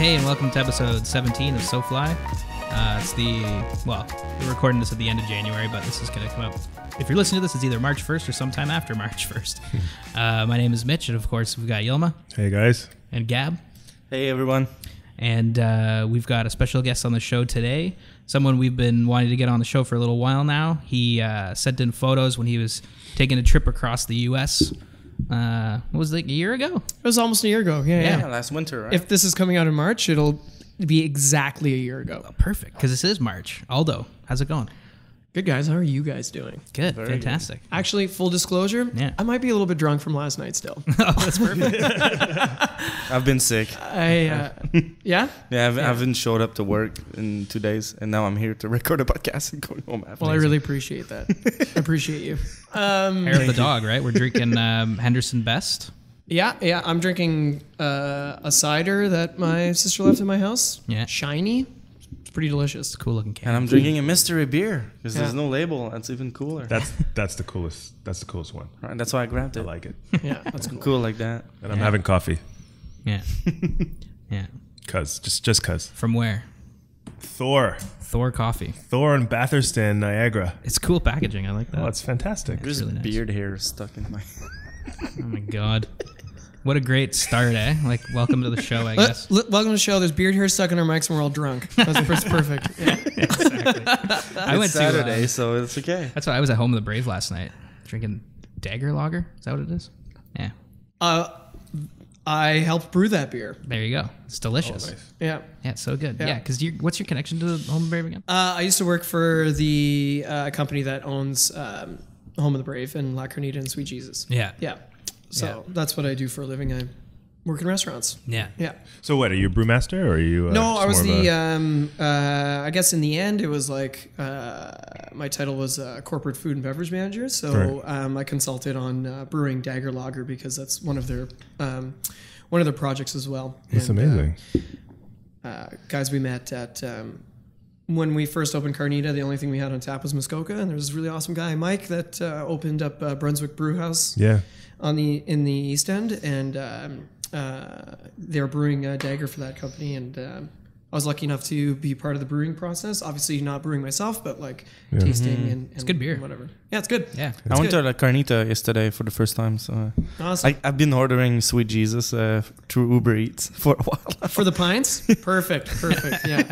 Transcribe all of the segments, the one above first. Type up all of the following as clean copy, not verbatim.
Hey, and welcome to episode 17 of SoFly. We're recording this at the end of January, but this is going to come out. If you're listening to this, it's either March 1st or sometime after March 1st. My name is Mitch, and of course, we've got Yilma. Hey, guys. And Gab. Hey, everyone. And we've got a special guest on the show today, someone we've been wanting to get on the show for a little while now. He sent in photos when he was taking a trip across the U.S., what was it, a year ago? It was almost a year ago. Yeah. Last winter, right? If this is coming out in March, it'll be exactly a year ago. Oh, perfect, because this is March. Aldo, how's it going? Good, guys. How are you guys doing? Good, Very fantastic. Actually, full disclosure, I might be a little bit drunk from last night still. Oh, that's perfect. I've been sick. Yeah? Yeah, I haven't showed up to work in 2 days, and now I'm here to record a podcast and going home after. Well, I really appreciate that. I appreciate you. Hair of the dog, right? We're drinking Henderson Best. Yeah. I'm drinking a cider that my sister left in my house. Yeah. Shiny. It's pretty delicious. Cool looking can. And I'm drinking a mystery beer because there's no label. That's even cooler. That's the coolest. That's the coolest one. Right, that's why I grabbed I it. like it. Yeah, that's cool. Cool like that. And I'm having coffee. Yeah. Yeah. Just cause. From where? Thor Coffee. in Batherston, Niagara. It's cool packaging. I like that. Oh, it's fantastic. It's There's really nice. beard hair stuck in my... Oh my god. What a great start, eh? Like, welcome to the show, I guess. Welcome to the show. There's beard hair stuck in our mics and we're all drunk. That's perfect. Yeah. Exactly. I went It's Saturday, so it's okay. That's why I was at home of the Brave last night, drinking Dagger Lager. Is that what it is? Yeah. I helped brew that beer. There you go. It's delicious. Oh, nice. Yeah. Yeah, it's so good. Yeah. Yeah, because what's your connection to Home of the Brave again? I used to work for the company that owns Home of the Brave and La Carnita and Sweet Jesus. Yeah. Yeah. So that's what I do for a living. I work in restaurants. Yeah. Yeah. So what, are you a brewmaster or are you... No, I was more of the, I guess in the end it was like, my title was corporate food and beverage manager. So I consulted on brewing Dagger Lager because that's one of their projects as well. That's amazing. Guys we met at... when we first opened Carnita, the only thing we had on tap was Muskoka, and there was this really awesome guy, Mike, that opened up Brunswick Brew House in the East End, and they were brewing Dagger for that company, and I was lucky enough to be part of the brewing process. Obviously, not brewing myself, but like tasting and it's good beer. And whatever. Yeah, it's good. Yeah. I went to La Carnita yesterday for the first time, so Awesome. I've been ordering Sweet Jesus through Uber Eats for a while. For the pints? Perfect. Yeah.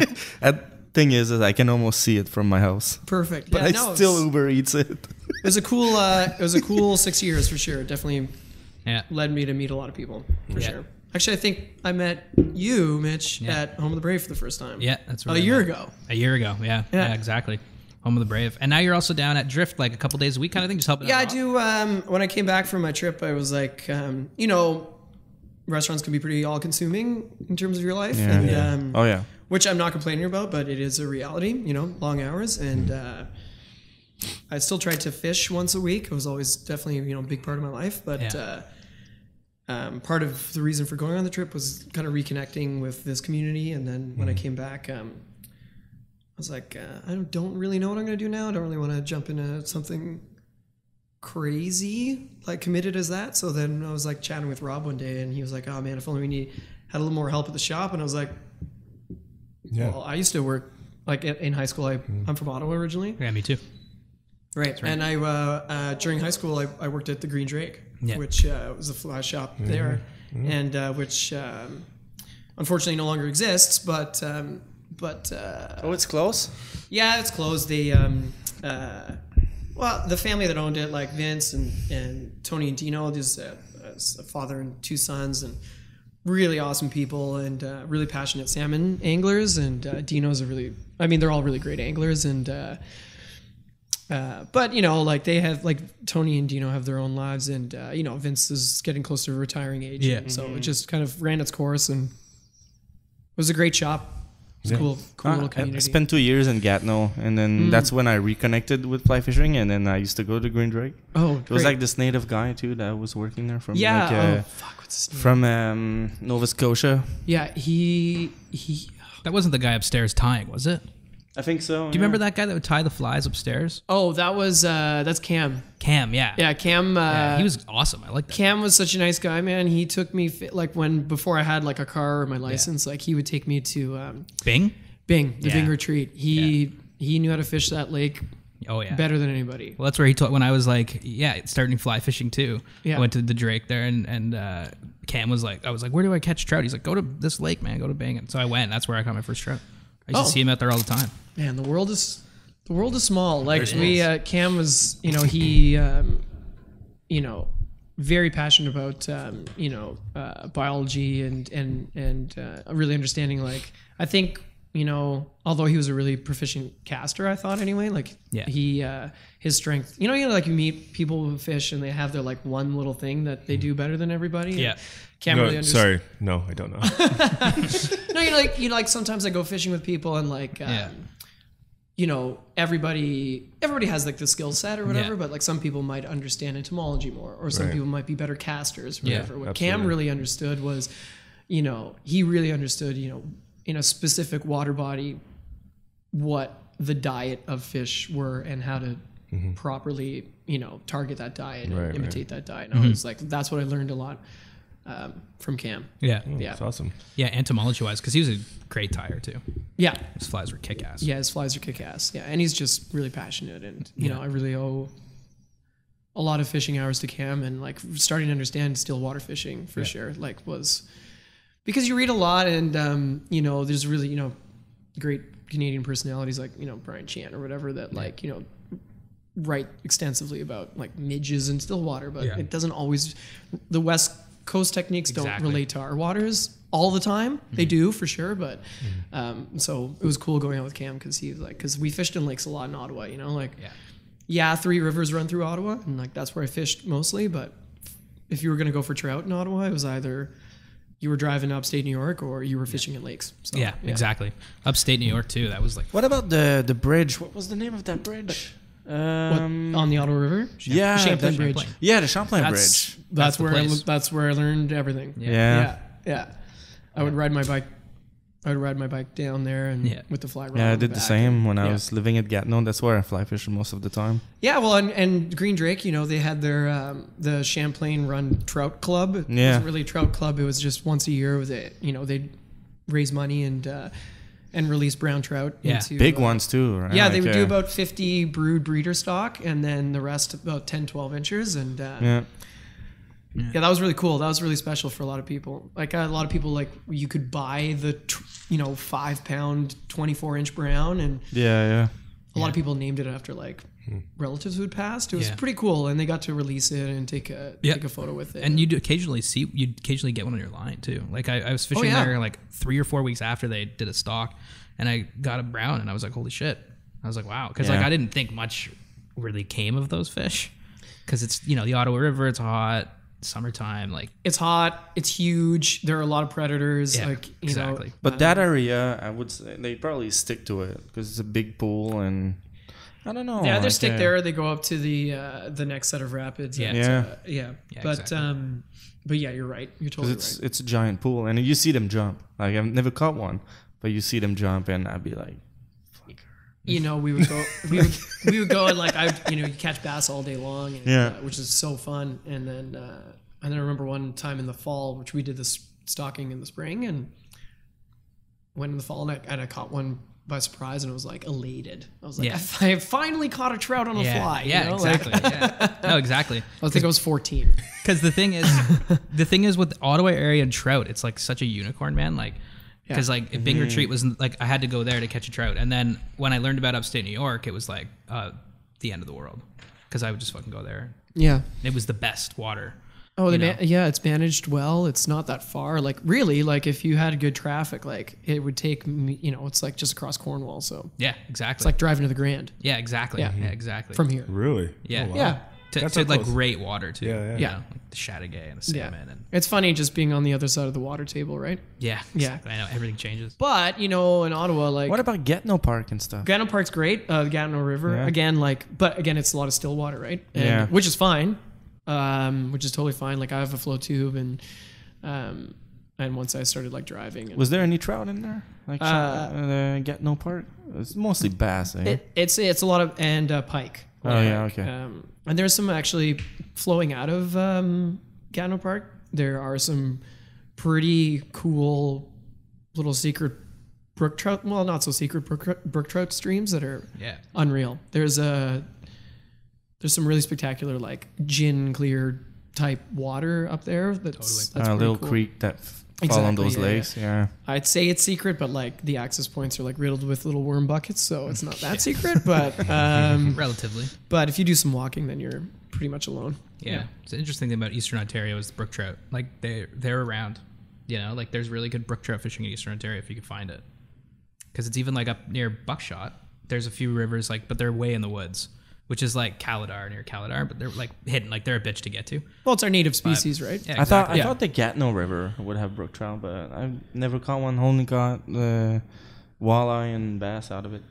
Thing is I can almost see it from my house, Perfect. but I still Uber Eats it. It was a cool 6 years for sure. It definitely led me to meet a lot of people for sure. Actually, I think I met you, Mitch, at Home of the Brave for the first time. Yeah, that's right. A year ago. A year ago, yeah, exactly. Home of the Brave. And now you're also down at Drift like a couple days a week kind of thing, just helping out. Yeah, I do. When I came back from my trip, I was like, restaurants can be pretty all-consuming in terms of your life. Which I'm not complaining about, but it is a reality, long hours. And I still tried to fish once a week. It was always definitely, a big part of my life. But part of the reason for going on the trip was kind of reconnecting with this community. And then when I came back, I was like, I don't really know what I'm going to do now. I don't really want to jump into something crazy, like committed as that. So then I was like chatting with Rob one day, and he was like, oh man, if only we had a little more help at the shop. And I was like, well, I used to work like in high school. I'm from Ottawa originally. Yeah, me too. Right. And I during high school I worked at the Green Drake, which was a fly shop there, and which unfortunately no longer exists. But It's close. Yeah, it's closed. They the family that owned it, like Vince and Tony and Dino, there's a father and two sons, and really awesome people, and really passionate salmon anglers. And Dino's they're all really great anglers. And but they have, like, Tony and Dino have their own lives, and Vince is getting close to retiring age. Yeah. So it just kind of ran its course, and it was a great shop. It's cool little community. I spent 2 years in Gatineau, and then that's when I reconnected with fly fishing, and then I used to go to Green Drake. Oh, it was like this native guy too that was working there from what's his name? From Nova Scotia. Yeah, he That wasn't the guy upstairs tying, was it? I think so. Do you remember that guy that would tie the flies upstairs? Oh, that's Cam. Cam, yeah. Yeah, Cam. Yeah, he was awesome. I like that. Cam was such a nice guy, man. He took me like before I had like a car or my license, like he would take me to Bing? Bing retreat. He knew how to fish that lake. Oh yeah, better than anybody. Well, that's where he taught when I was like, starting fly fishing too. Yeah. I went to the Drake there, and Cam was like, I was like, where do I catch trout? He's like, go to this lake, man. Go to Bing. And so I went. And that's where I caught my first trout. I used to see him out there all the time. Man, the world is small. Like Cam was, he, very passionate about, biology and really understanding. Like, I think, although he was a really proficient caster, I thought anyway, like he, his strength, like you meet people who fish and they have their like one little thing that they do better than everybody. Yeah. Can't really understand. Sorry. No, I don't know. No, like sometimes I go fishing with people and like, everybody has like the skill set or whatever, but like some people might understand entomology more, or some people might be better casters or whatever. What Cam really understood was, he really understood, in a specific water body, what the diet of fish were and how to properly, target that diet and imitate that diet. And I was like, that's what I learned a lot from Cam. Yeah. That's awesome. Yeah, entomology wise, because he was a great tyer too. Yeah. His flies were kick ass. Yeah, his flies are kick ass. Yeah. And he's just really passionate. And, I really owe a lot of fishing hours to Cam, and like starting to understand still water fishing for sure. Like was because you read a lot and, there's really, great Canadian personalities like, Brian Chan or whatever that like, write extensively about like midges and still water, but it doesn't always, the West Coast techniques don't relate to our waters all the time. They do for sure, but so it was cool going out with Cam because he was like, because we fished in lakes a lot in Ottawa, Three Rivers run through Ottawa, and like that's where I fished mostly. But if you were going to go for trout in Ottawa, it was either you were driving upstate New York or you were fishing in lakes. So, exactly. Upstate New York too. That was like. What about the bridge? What was the name of that bridge? On the Ottawa River? Champlain Bridge. Champlain. Yeah, the Champlain Bridge. That's where I learned everything. Yeah. I would ride my bike down there and with the fly rod. Yeah, I did the same when I was living at Gatineau. That's where I fly fish most of the time. Yeah, well, and Green Drake, they had their the Champlain Run Trout Club. It wasn't really a trout club. It was just once a year. They'd raise money and release brown trout. Into, big ones too, right? Yeah, they would do about 50 brood breeder stock, and then the rest about 10, 12 inches. And that was really cool. That was really special for a lot of people. Like a lot of people, like you could buy the 5 pound 24-inch brown, and a lot of people named it after like relatives who had passed. It was pretty cool, and they got to release it and take a photo with it. And you'd occasionally get one on your line too. Like I was fishing there like 3 or 4 weeks after they did a stock, and I got a brown, and I was like, holy shit! I was like, wow, because like I didn't think much really came of those fish, because it's the Ottawa River, it's hot. Summertime, like it's hot, it's huge, there are a lot of predators, but that area, I would say they probably stick to it because it's a big pool, and I don't know, they stick there, they go up to the next set of rapids, but you're right, you're totally right. It's a giant pool, and you see them jump. Like I've never caught one, but you see them jump, and I'd be like, we would go we would go and like you catch bass all day long, and, which is so fun. And then I remember one time in the fall, which we did this stocking in the spring, and went in the fall, and I caught one by surprise, and I was like elated. I was like, I finally caught a trout on a fly. Yeah, exactly. No, exactly. I think I was 14. Because the thing is with the Ottawa area and trout, it's like such a unicorn, man. Like. Because like Bing Retreat was like I had to go there to catch a trout, and then when I learned about upstate New York, it was like the end of the world, because I would just fucking go there. Yeah, it was the best water. Oh, it's managed well. It's not that far. Like really, like if you had good traffic, like it would take me. It's like just across Cornwall. So yeah, exactly. It's like driving to the Grand. Yeah, exactly. Yeah, exactly. From here. Really? Yeah. Oh, wow. Yeah. To like great water too. Yeah. Like the Chateauguay and the salmon. And it's funny just being on the other side of the water table, right? Yeah. Exactly. I know everything changes. But in Ottawa, like what about Gatineau Park and stuff? Gatineau Park's great. The Gatineau River again, but it's a lot of still water, right? And, which is fine. Which is totally fine. Like I have a flow tube, and And once I started like driving, and, was there any trout in there? Like Gatineau Park? It's mostly bass. Eh? It's a lot of pike. Oh yeah, okay. And there's some actually flowing out of Gatineau Park. There are some pretty cool little secret brook trout. Well, not so secret brook trout streams that are unreal. There's some really spectacular like gin clear type water up there. That's a little cool creek that fall on those lakes. Yeah. I'd say it's secret, but like the access points are like riddled with little worm buckets, so it's not that secret. But relatively. But if you do some walking, then you're pretty much alone. Yeah. It's an interesting thing about Eastern Ontario is the brook trout. Like they're around. You know, like there's really good brook trout fishing in Eastern Ontario if you can find it. Because it's even like up near Buckshot. There's a few rivers but they're way in the woods, which is like near Caladar, but they're like hidden. Like they're a bitch to get to. Well, it's our native species, right? Yeah, exactly. I thought the Gatineau River would have brook trout, but I've never caught one. Only caught the walleye and bass out of it.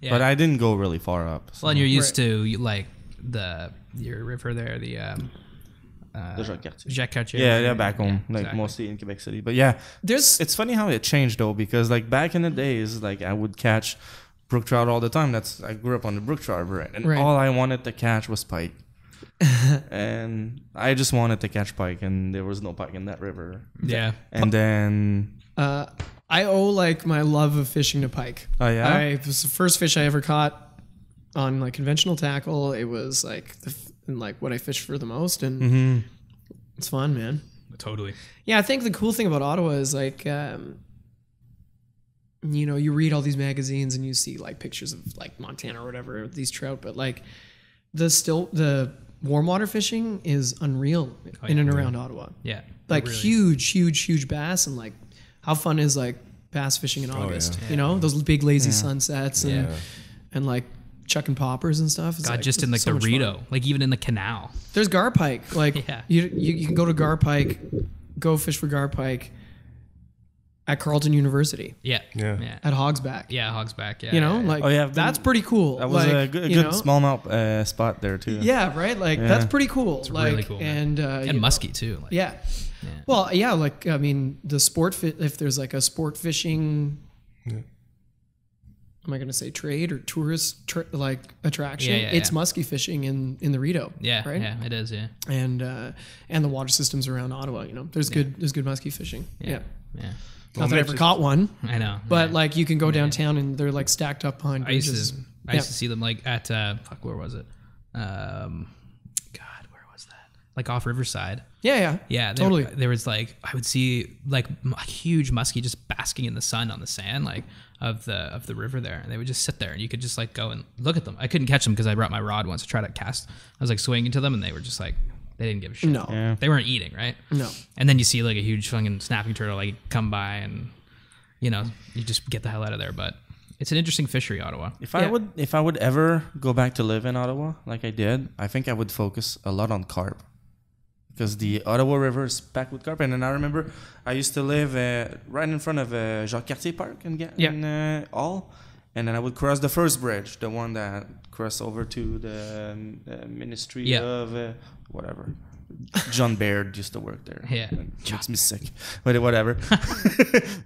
Yeah. But I didn't go really far up. So. Well, and you're used to like your river there, the Jacques Cartier. Yeah, back home, like mostly in Quebec City. But yeah, it's funny how it changed though, because like back in the days, like I would catch brook trout all the time. I grew up on the brook trout river, and all I wanted to catch was pike. And I just wanted to catch pike, and there was no pike in that river. Yeah. And then I owe like my love of fishing to pike. Oh yeah. It was the first fish I ever caught on like conventional tackle. It was like what I fished for the most, and it's fun, man. Totally. Yeah, I think the cool thing about Ottawa is like, you know, you read all these magazines and you see like pictures of like Montana or whatever, these trout, but like the warm water fishing is unreal in and around Ottawa. Yeah. Like really huge bass, and like how fun is like bass fishing in August? You know, those big lazy sunsets and like chucking poppers and stuff. It's just in like so the Rideau, like even in the canal. There's gar pike. Like you can go to gar pike, go fish for gar pike at Carleton University. Yeah. At Hogsback. Yeah, Hogsback. Yeah. You know, like that's pretty cool. That was a good smallmouth spot there too. Yeah, right. Like that's pretty cool. It's like really cool. And musky too. Like, yeah. Well, yeah. Like I mean, the sport if there's like a sport fishing. Am I going to say trade or tourist like attraction? It's musky fishing in the Rideau. Yeah, right. Yeah, it is. Yeah, and the water systems around Ottawa. You know, there's good musky fishing. Yeah. Not that I ever caught one. I know, but like you can go downtown and they're like stacked up behind bridges. I used to see them like at where was it? God, where was that? Like off Riverside. Yeah. Totally. There was like I would see like a huge muskie just basking in the sun on the sand, like of the river there, and they would just sit there, and you could just like go and look at them. I couldn't catch them because I brought my rod once to try to cast. I was like swinging to them, and they were just like they didn't give a shit. No, they weren't eating, right? No. And then you see like a huge fucking snapping turtle like come by, and you know you just get the hell out of there. But it's an interesting fishery, Ottawa. If I would ever go back to live in Ottawa like I did, I think I would focus a lot on carp. Because the Ottawa River is packed with carp. And then I remember I used to live right in front of Jacques Cartier Park in Hall. And then I would cross the first bridge, the one that crossed over to the Ministry of whatever. John Baird used to work there. Yeah. It makes me sick. But whatever.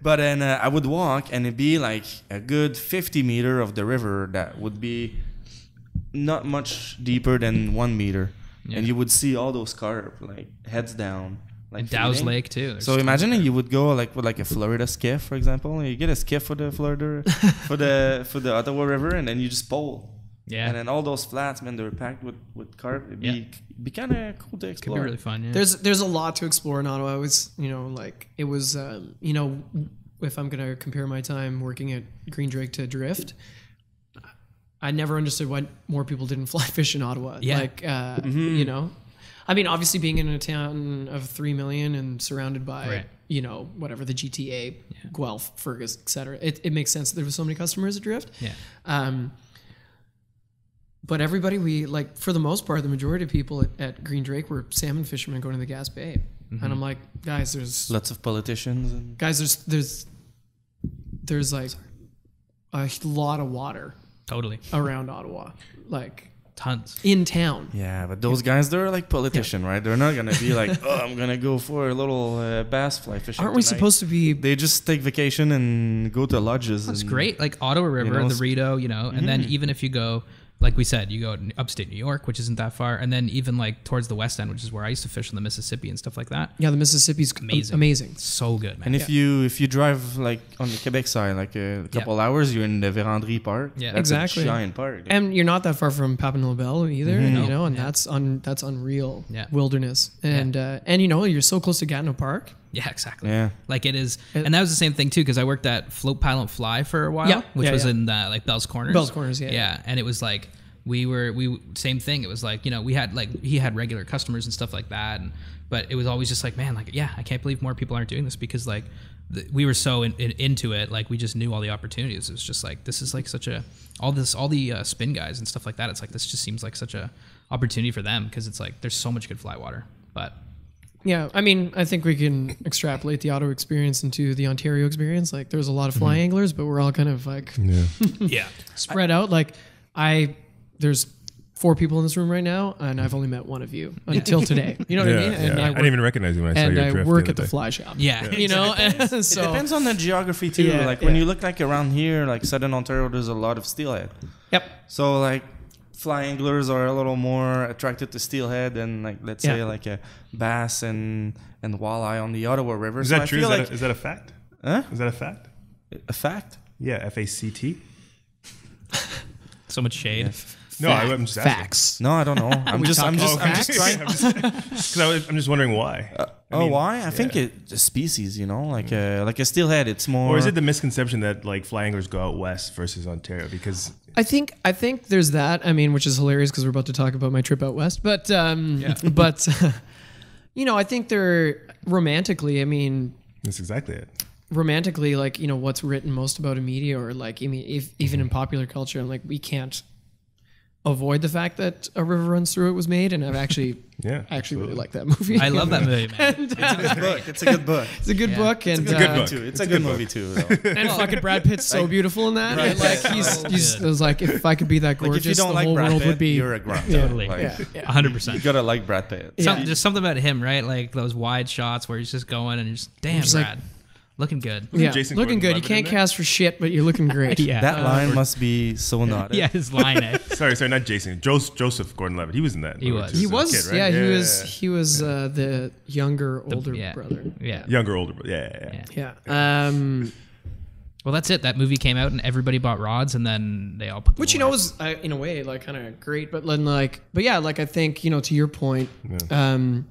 But then I would walk, and it'd be like a good 50 meter of the river that would be not much deeper than 1 meter. Yeah. And you would see all those carp like heads down, like Dow's Lake too. So imagine you would go like with like a Florida skiff, for example. You get a skiff for the Florida for the Ottawa River, and then you just pole. Yeah. And then all those flats, man, they were packed with carp. It'd be kind of cool to explore. Could be really fun. Yeah. There's a lot to explore in Ottawa. It was if I'm gonna compare my time working at Green Drake to Drift. I never understood why more people didn't fly fish in Ottawa. Yeah. Like, you know, I mean, obviously being in a town of 3 million and surrounded by, you know, whatever the GTA, Guelph, Fergus, etc. It makes sense that there were so many customers at Drift. Yeah. But everybody, for the most part, the majority of people at Green Drake were salmon fishermen going to the Gas Bay. Mm-hmm. And I'm like, guys, there's lots of politicians. And guys, there's like a lot of water. Totally. Around Ottawa. Like, Tons. in town. Yeah, but those guys, they're like politicians, right? They're not gonna be like, oh, I'm gonna go for a little bass fly fishing. Aren't we tonight. supposed to be? They just take vacation and go to lodges. That's and, great. Like Ottawa River, the Rideau, and then even if you go, like we said, you go to upstate New York, which isn't that far, and then even like towards the West End, which is where I used to fish on the Mississippi and stuff like that. Yeah, the Mississippi's amazing. So good, man. And if you drive like on the Quebec side, like a couple hours, you're in the Vérandrie Park. Yeah, that's exactly. a giant park. And you're not that far from Papineau Belle either, and that's unreal wilderness. And you're so close to Gatineau Park. Yeah, exactly. Yeah. Like it is. And that was the same thing too, because I worked at Float Paddle and Fly for a while, which was in like Bell's Corners. Bell's Corners, yeah. Yeah. And it was like, we same thing. It was like, we had like, he had regular customers and stuff like that. But it was always just like, man, like, yeah, I can't believe more people aren't doing this, because like we were so into it. Like we just knew all the opportunities. It was just like, this is like such all the spin guys and stuff like that. It's like, this just seems like such a opportunity for them, because it's like, there's so much good fly water, but. Yeah, I mean, I think we can extrapolate the Ottawa experience into the Ontario experience. Like, there's a lot of fly anglers, but we're all kind of like spread out. Like, there's 4 people in this room right now, and I've only met one of you until today. You know what I mean? And I didn't even recognize you when I saw your drift. And I work at the fly shop. Yeah. You know? It So depends on the geography too. Like when you look like around here, like Southern Ontario, there's a lot of steelhead. Yep. So like fly anglers are a little more attracted to steelhead than like, let's say like a bass and walleye on the Ottawa River. Is that true? Is that a fact? Huh? Is that a fact? A fact? Yeah, FACT. So much shade. No, I'm just asking. facts. No, I don't know. I'm just trying. I'm just wondering why. Why? I think it's a species, like a steelhead. It's more. Or is it the misconception that like fly anglers go out west versus Ontario? Because I think there's that. I mean, which is hilarious because we're about to talk about my trip out west. But but I think they're romantically. I mean, that's exactly it. Romantically, like what's written most about in media, or like even in popular culture, and like we can't avoid the fact that A River Runs Through It was made, and I've actually really like that movie. I love that movie, man. It's a good book. It's a good book. It's a good book, and it's a good book too. It's a good movie too. And fucking Brad Pitt's so beautiful in that. Right. Like he's it was like, if I could be that gorgeous, if you don't the like whole Brad world Pitt, would be. You're a grunt. Totally. 100%. You gotta like Brad Pitt. Just something about him, right? Like those wide shots where he's just going and you're just, damn, Brad. Looking good. Yeah, looking good. You can't cast for shit, but you're looking great. That line must be so naughty. Yeah, his line. Sorry, not Jason. Joseph Gordon-Levitt. He was in that. He was. He was. Kid, right? He was the younger, older brother. Yeah. Younger, older brother. Yeah. Well, that's it. That movie came out and everybody bought rods, and then they all put them which away. was in a way like kind of great, but then I think to your point, I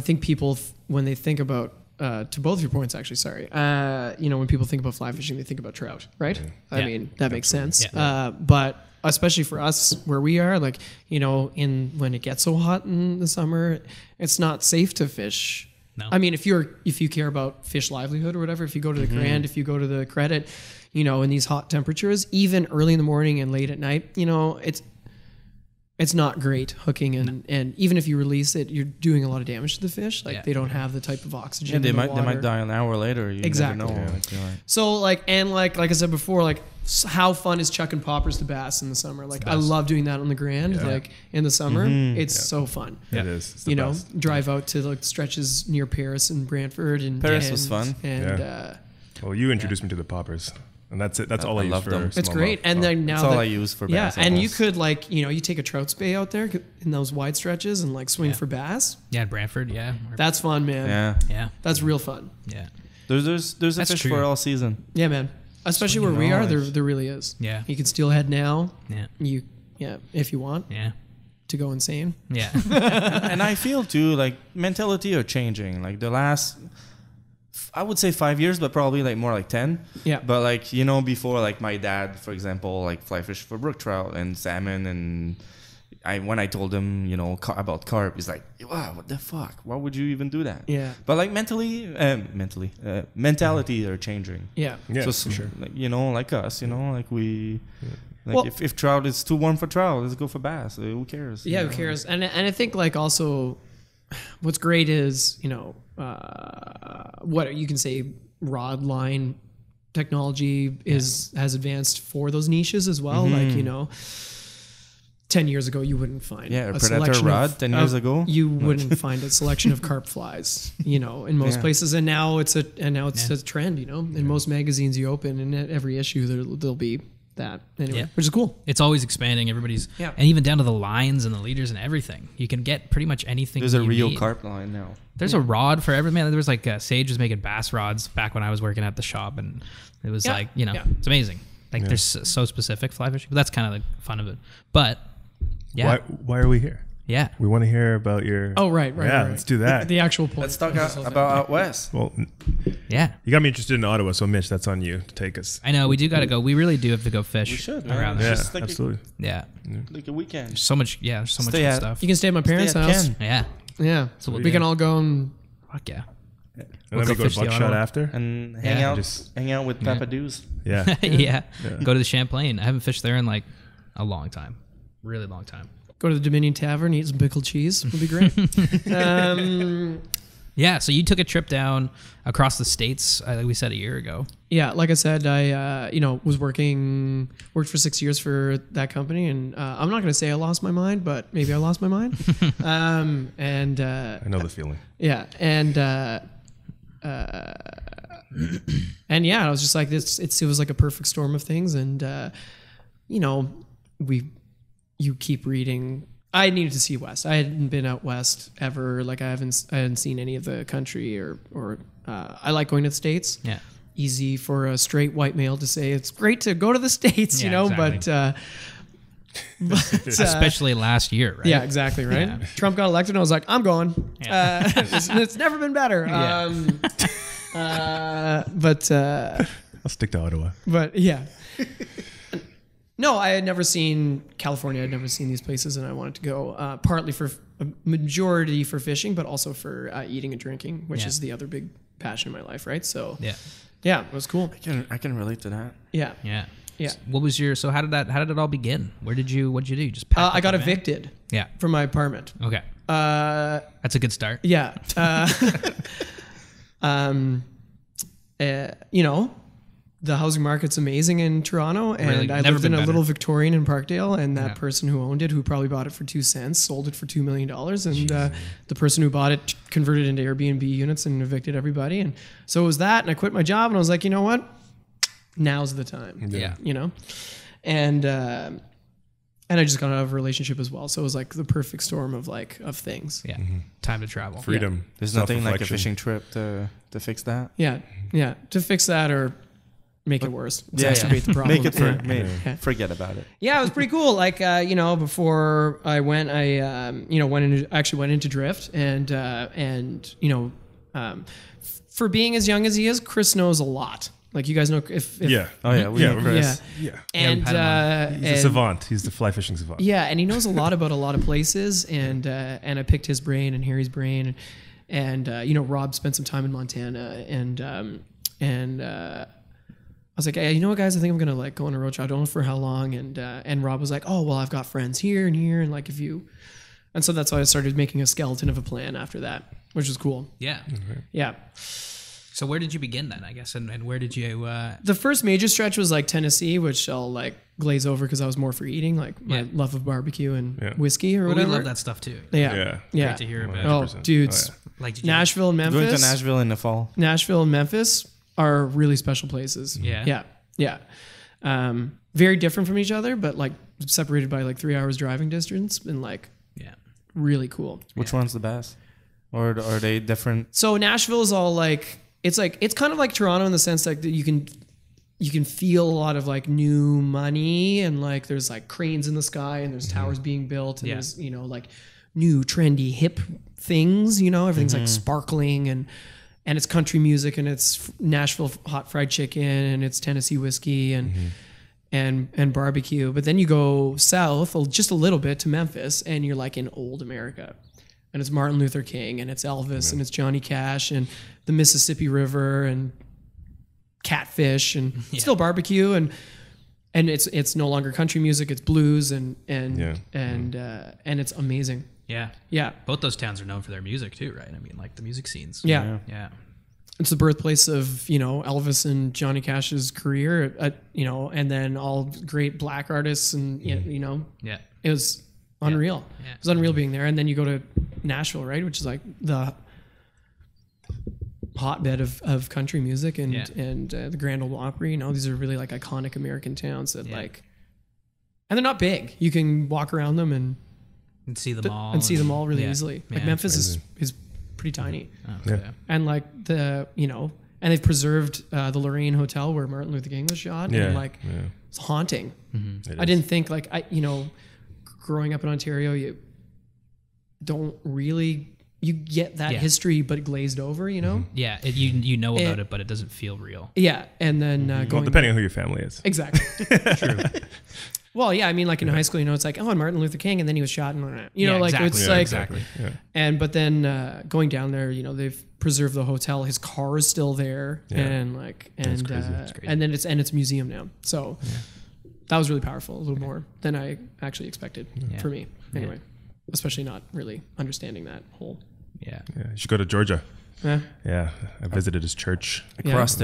think people when they think about to both of your points, actually, sorry. When people think about fly fishing, they think about trout, right? I mean, that makes sense. Yeah. But especially for us where we are, like, when it gets so hot in the summer, it's not safe to fish. No. I mean, if you care about fish livelihood or whatever, if you go to the Grand, if you go to the Credit, in these hot temperatures, even early in the morning and late at night, it's not great hooking, and even if you release it, you're doing a lot of damage to the fish. Like they don't have the type of oxygen. Yeah, they in the might water. die an hour later. You Exactly. never know. So like I said before, like how fun is chucking poppers to bass in the summer? Like I love doing that on the Grand. Like in the summer, it's so fun. It is. It's the best. Drive out to like stretches near Paris and Brantford, and Paris was fun. And well, you introduced me to the poppers. And that's it. That's all I use for them. It's great. And then now that's all I use for bass. Yeah, and you could you take a trout spay out there in those wide stretches and like swing for bass. Yeah, Brantford. Yeah, that's fun, man. Yeah, that's real fun. Yeah, there's a fish for all season. Yeah, man. Especially where we are, there really is. Yeah, you can steelhead now. Yeah, if you want. Yeah. To go insane. Yeah. And I feel too like mentality are changing. Like the last, I would say 5 years, but probably like more like 10. Yeah. But like, before, like my dad, for example, like fly fish for brook trout and salmon, and when I told him, about carp, he's like, wow, what the fuck? Why would you even do that? Yeah. But like mentality are changing. Yeah. So for sure. Like, like us, like we. Like if trout is too warm for trout, let's go for bass. Who cares? Yeah, who cares? And I think like also, what's great is what you can say rod line technology has advanced for those niches as well. Like, you know, 10 years ago, you wouldn't find a predator rod 10 years ago. You wouldn't find a selection of carp flies, you know, in most places. And now it's a trend, you know, in most magazines you open, and at every issue there'll be that anyway, which is cool. It's always expanding. Everybody's, and even down to the lines and the leaders and everything. You can get pretty much anything. There's a real carp line now. There's a rod for every man. There was like Sage was making bass rods back when I was working at the shop, and it was like, you know, it's amazing. Like they're so specific fly fishing, but that's kind of the fun of it. But why are we here? Yeah, we want to hear about your. Oh, right. Let's do that. The actual point. Let's talk about out west. Well, you got me interested in Ottawa, so Mitch, that's on you to take us. I know we do got to go. We really do have to go fish. We should around there. Yeah, like absolutely. Like a weekend. There's so much. Yeah, there's so much good stuff. You can stay at my parents' house. Ken. Yeah, yeah. So we can all go and fuck yeah. And then we go to Buckshot after and hang out with Papa Doos. Yeah. yeah. Go to the Champlain. I haven't fished there in like a long time, really long time. Go to the Dominion Tavern, eat some pickled cheese. Would be great. Yeah, so you took a trip down across the states, like we said a year ago. Yeah, like I said, I worked for 6 years for that company, and I'm not going to say I lost my mind, but maybe I lost my mind. I know the feeling. Yeah, and yeah, I was just like this. It was like a perfect storm of things, and you keep reading. I needed to see West. I hadn't been out West ever. Like I hadn't seen any of the country or I like going to the States. Yeah. Easy for a straight white male to say it's great to go to the States, you know, exactly. but especially last year, right? Yeah, exactly, right? Yeah. Trump got elected and I was like, I'm going. Yeah. It's never been better. Yeah. I'll stick to Ottawa. But yeah. No, I had never seen California. I'd never seen these places, and I wanted to go partly for a majority for fishing, but also for eating and drinking, which is the other big passion in my life, right? So yeah, it was cool. I can relate to that. Yeah. So what was so how did it all begin? What'd you do? You just packed I got evicted. Yeah. From my apartment. Okay. That's a good start. Yeah. The housing market's amazing in Toronto, and really, I lived in a little Victorian in Parkdale, and that person who owned it, who probably bought it for 2 cents, sold it for $2 million, and the person who bought it converted it into Airbnb units and evicted everybody, and so it was that, and I quit my job, and I was like, you know what? Now's the time. Yeah. You know? And I just got out of a relationship as well, so it was like the perfect storm of things. Yeah. Time to travel. Freedom. Yeah. There's nothing like a fishing trip to fix that. Yeah. To fix that or make it worse. Exacerbate the problem. Forget about it. Yeah, it was pretty cool. Like, before I went, I went into drift, and for being as young as he is, Chris knows a lot. Like, you guys know if yeah. Oh yeah, we know Chris. Yeah. And he's a savant. He's the fly fishing savant. Yeah, and he knows a lot about a lot of places, and I picked his brain and Harry's brain, and Rob spent some time in Montana, and I was like, hey, you know what, guys? I think I'm gonna go on a road trip. I don't know for how long. And Rob was like, oh, well, I've got friends here and here, and and so that's why I started making a skeleton of a plan after that, which was cool. Yeah. Mm-hmm. Yeah. So where did you begin then, I guess, and where did you? The first major stretch was Tennessee, which I'll glaze over because I was more for eating, my love of barbecue and whiskey or whatever. We love that stuff too. Yeah. Great to hear about. Oh, dudes, Nashville and Memphis. Going to Nashville in the fall. Nashville and Memphis are really special places. Yeah. Very different from each other, but separated by 3 hours driving distance, and really cool. Which one's the best, or are they different? So Nashville is all it's kind of like Toronto in the sense that you can feel a lot of new money, and there's cranes in the sky, and there's towers being built, and there's new trendy hip things. Everything's sparkling and it's country music, and it's Nashville hot fried chicken, and it's Tennessee whiskey and barbecue. But then you go south just a little bit to Memphis, and you're in old America, and it's Martin Luther King, and it's Elvis, and it's Johnny Cash, and the Mississippi River, and catfish, and still barbecue, and it's no longer country music, it's blues, and it's amazing. Yeah. Both those towns are known for their music too, right? I mean, the music scenes. Yeah. it's the birthplace of, you know, Elvis and Johnny Cash's career, you know, and then all great black artists and, you know, it was unreal. Yeah. It was unreal being there. And then you go to Nashville, right? Which is like the hotbed of country music and the Grand Ole Opry. You know, these are really like iconic American towns that like, and they're not big. You can walk around them and see them all. And see them all really easily. Like Memphis is pretty tiny. And like you know, and they've preserved the Lorraine Hotel where Martin Luther King was shot. And like, it's haunting. I didn't think like, you know, growing up in Ontario, you don't really, you get that history, but glazed over, you know? Yeah. You know about it, but it doesn't feel real. Yeah. And then going, depending on who your family is. Exactly. True. Well, yeah, I mean, like in high school, you know, it's like, oh, and Martin Luther King, and then he was shot, and you know, like it's like, exactly. But then going down there, you know, they've preserved the hotel. His car is still there, and like, and then it's a museum now. So that was really powerful, a little more than I actually expected for me. Anyway, especially not really understanding that whole. Yeah, you should go to Georgia. Yeah, I visited his church. Across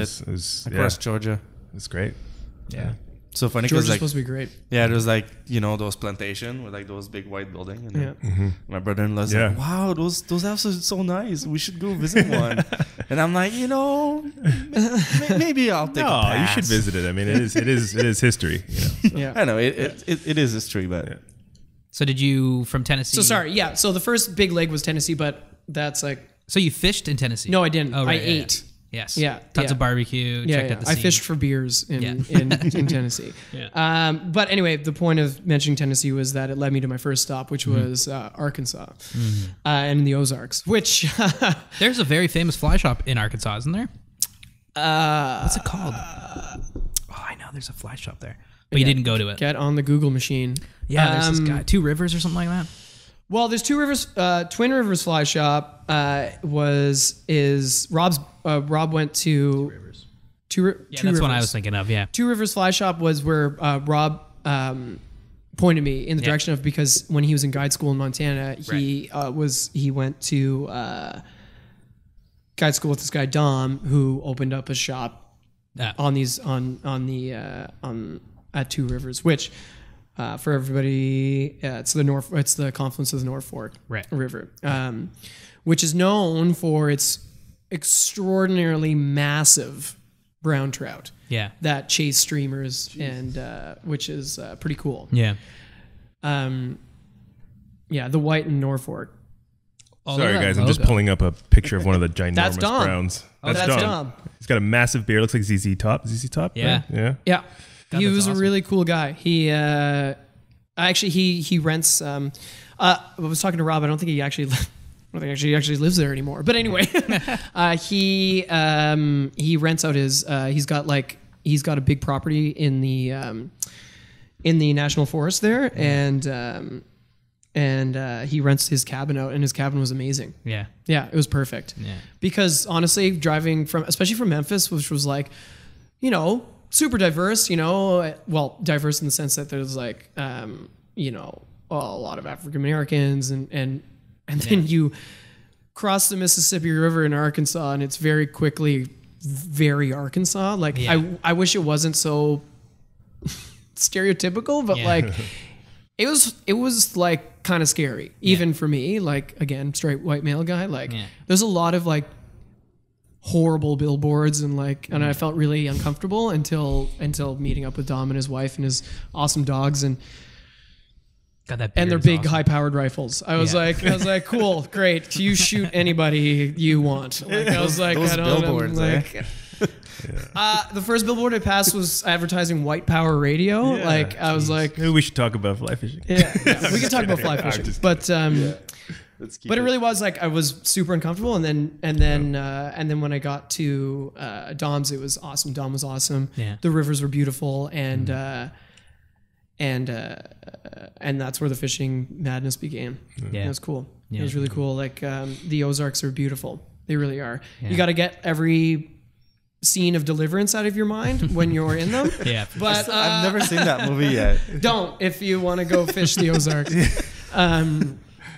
Georgia. It's great. Yeah. So funny because because like, supposed to be great. Yeah, it was like, you know, those plantation with like those big white buildings. And my brother-in-law's like, wow, those houses are so nice. We should go visit one. And I'm like, you know, maybe I'll take a pass. You should visit it. I mean, it is history. You know? I know it is history, but. So did you from Tennessee? So sorry, So the first big leg was Tennessee, but that's like. So you fished in Tennessee? No, I didn't. Oh, right, I ate. Yes. Yeah. Tons of barbecue. Checked out the I scene. fished for beers in Tennessee. But anyway, the point of mentioning Tennessee was that it led me to my first stop, which was Arkansas and the Ozarks, which there's a very famous fly shop in Arkansas, isn't there? What's it called? I know there's a fly shop there, but you didn't go to it. Get on the Google machine. Yeah, there's this guy, Two Rivers or something like that. Well, there's Two Rivers, Twin Rivers Fly Shop is Rob's. Rob went to Two Rivers. That's what I was thinking of. Yeah, Two Rivers Fly Shop was where Rob pointed me in the direction of, because when he was in guide school in Montana, he went to guide school with this guy Dom, who opened up a shop at Two Rivers, which. For everybody, it's the confluence of the North Fork River, which is known for its extraordinarily massive brown trout. Yeah, that chase streamers and which is pretty cool. Yeah, the white in Norfolk. Sorry guys, I'm just pulling up a picture of one of the ginormous browns. That's Dom. He's got a massive beard. Looks like ZZ Top. ZZ Top. Yeah. Right? Yeah. God, he was awesome. A really cool guy. He rents. I was talking to Rob. I don't think he actually lives there anymore. But anyway, he rents out his. He's got a big property in the national forest there, and he rents his cabin out, and his cabin was amazing. Yeah, it was perfect. Yeah, because honestly, driving especially from Memphis, which was like, you know. Super diverse, you know, well, diverse in the sense that there's like, you know, a lot of African Americans and then you cross the Mississippi River in Arkansas and it's very quickly very Arkansas. Like I wish it wasn't so stereotypical, but like it was like kind of scary even for me, like again, straight white male guy. Like there's a lot of like horrible billboards and I felt really uncomfortable until meeting up with Dom and his wife and his awesome dogs and their big high powered rifles. I was like, cool, great. You shoot anybody you want. Like, I was like, I don't billboards, know. Like, the first billboard I passed was advertising White Power Radio. I was like, maybe we should talk about fly fishing. Yeah, we can talk about fly fishing, but it really was like I was super uncomfortable, and then when I got to Dom's, it was awesome. Dom was awesome. Yeah. The rivers were beautiful, and that's where the fishing madness began. Yeah, it was cool. Yeah. It was really cool. Like the Ozarks are beautiful. They really are. Yeah. You got to get every scene of Deliverance out of your mind when you're in them. Yeah, but I've never seen that movie yet. Don't if you want to go fish the Ozarks.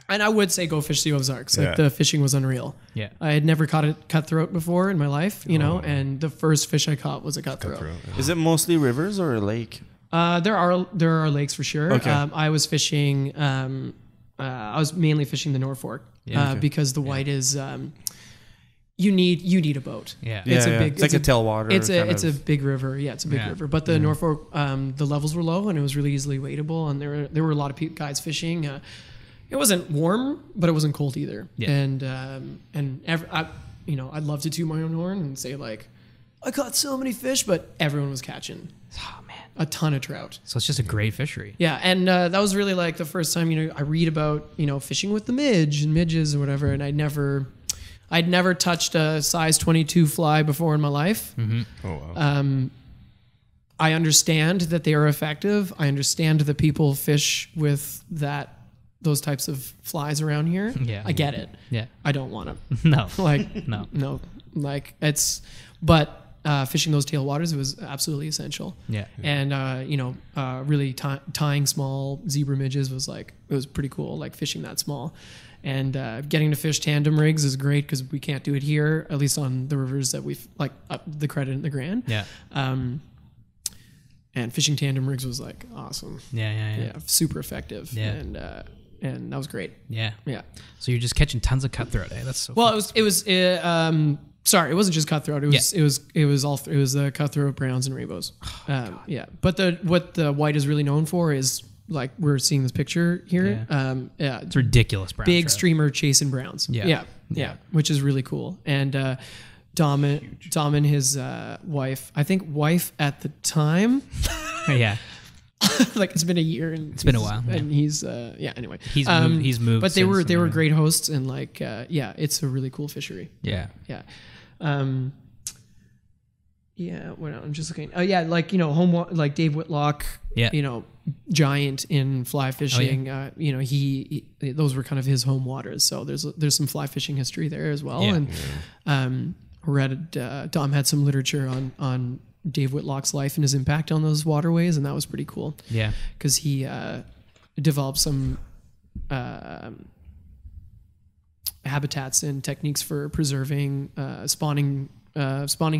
And I would say go fish the Ozarks. Like the fishing was unreal. Yeah. I had never caught a cutthroat before in my life, you know, and the first fish I caught was a cutthroat. Is it mostly rivers or a lake? There are lakes for sure. Okay. I was fishing. I was mainly fishing the North Fork because the white is. You need a boat. Yeah, it's like a tailwater. It's a big river. Yeah, it's a big river. But the North Fork, the levels were low and it was really easily wadeable, and there were a lot of guys fishing. It wasn't warm, but it wasn't cold either. Yeah. I'd love to toot my own horn and say like, I caught so many fish, but everyone was catching. Oh man, a ton of trout. So it's just a great fishery. Yeah, and that was really like the first time I read about fishing with the midges and whatever, and I'd never touched a size 22 fly before in my life. Mm-hmm. Oh wow. I understand that they are effective. I understand that people fish with those types of flies around here. Yeah. I get it. Yeah. I don't want them. No. No. Like but fishing those tailwaters was absolutely essential. Yeah. And really tying small zebra midges it was pretty cool. Like fishing that small, and getting to fish tandem rigs is great because we can't do it here, at least on the rivers that we've like up the Credit and the Grand. Yeah. And fishing tandem rigs was like awesome. Yeah. Super effective. Yeah. And that was great. Yeah. Yeah. So you're just catching tons of cutthroat, eh? That's so well. It was. Sorry, it wasn't just cutthroat. It was. It was the cutthroat, browns, and rainbows. Yeah. But what the white is really known for is like we're seeing this picture here. Yeah. It's ridiculous. Brown big trout. Streamer chasing browns. Yeah. Which is really cool. And Dom and his wife. I think wife at the time. Yeah. Like it's been a year and it's been a while, and he's anyway he's moved. But they were great hosts, and like it's a really cool fishery. Yeah. What else? I'm just looking. Oh yeah, like like Dave Whitlock. Yeah. Giant in fly fishing. Oh, yeah. He those were kind of his home waters. So there's some fly fishing history there as well. Yeah. And read Dom had some literature on Dave Whitlock's life and his impact on those waterways, and that was pretty cool. Yeah, because he developed some habitats and techniques for preserving spawning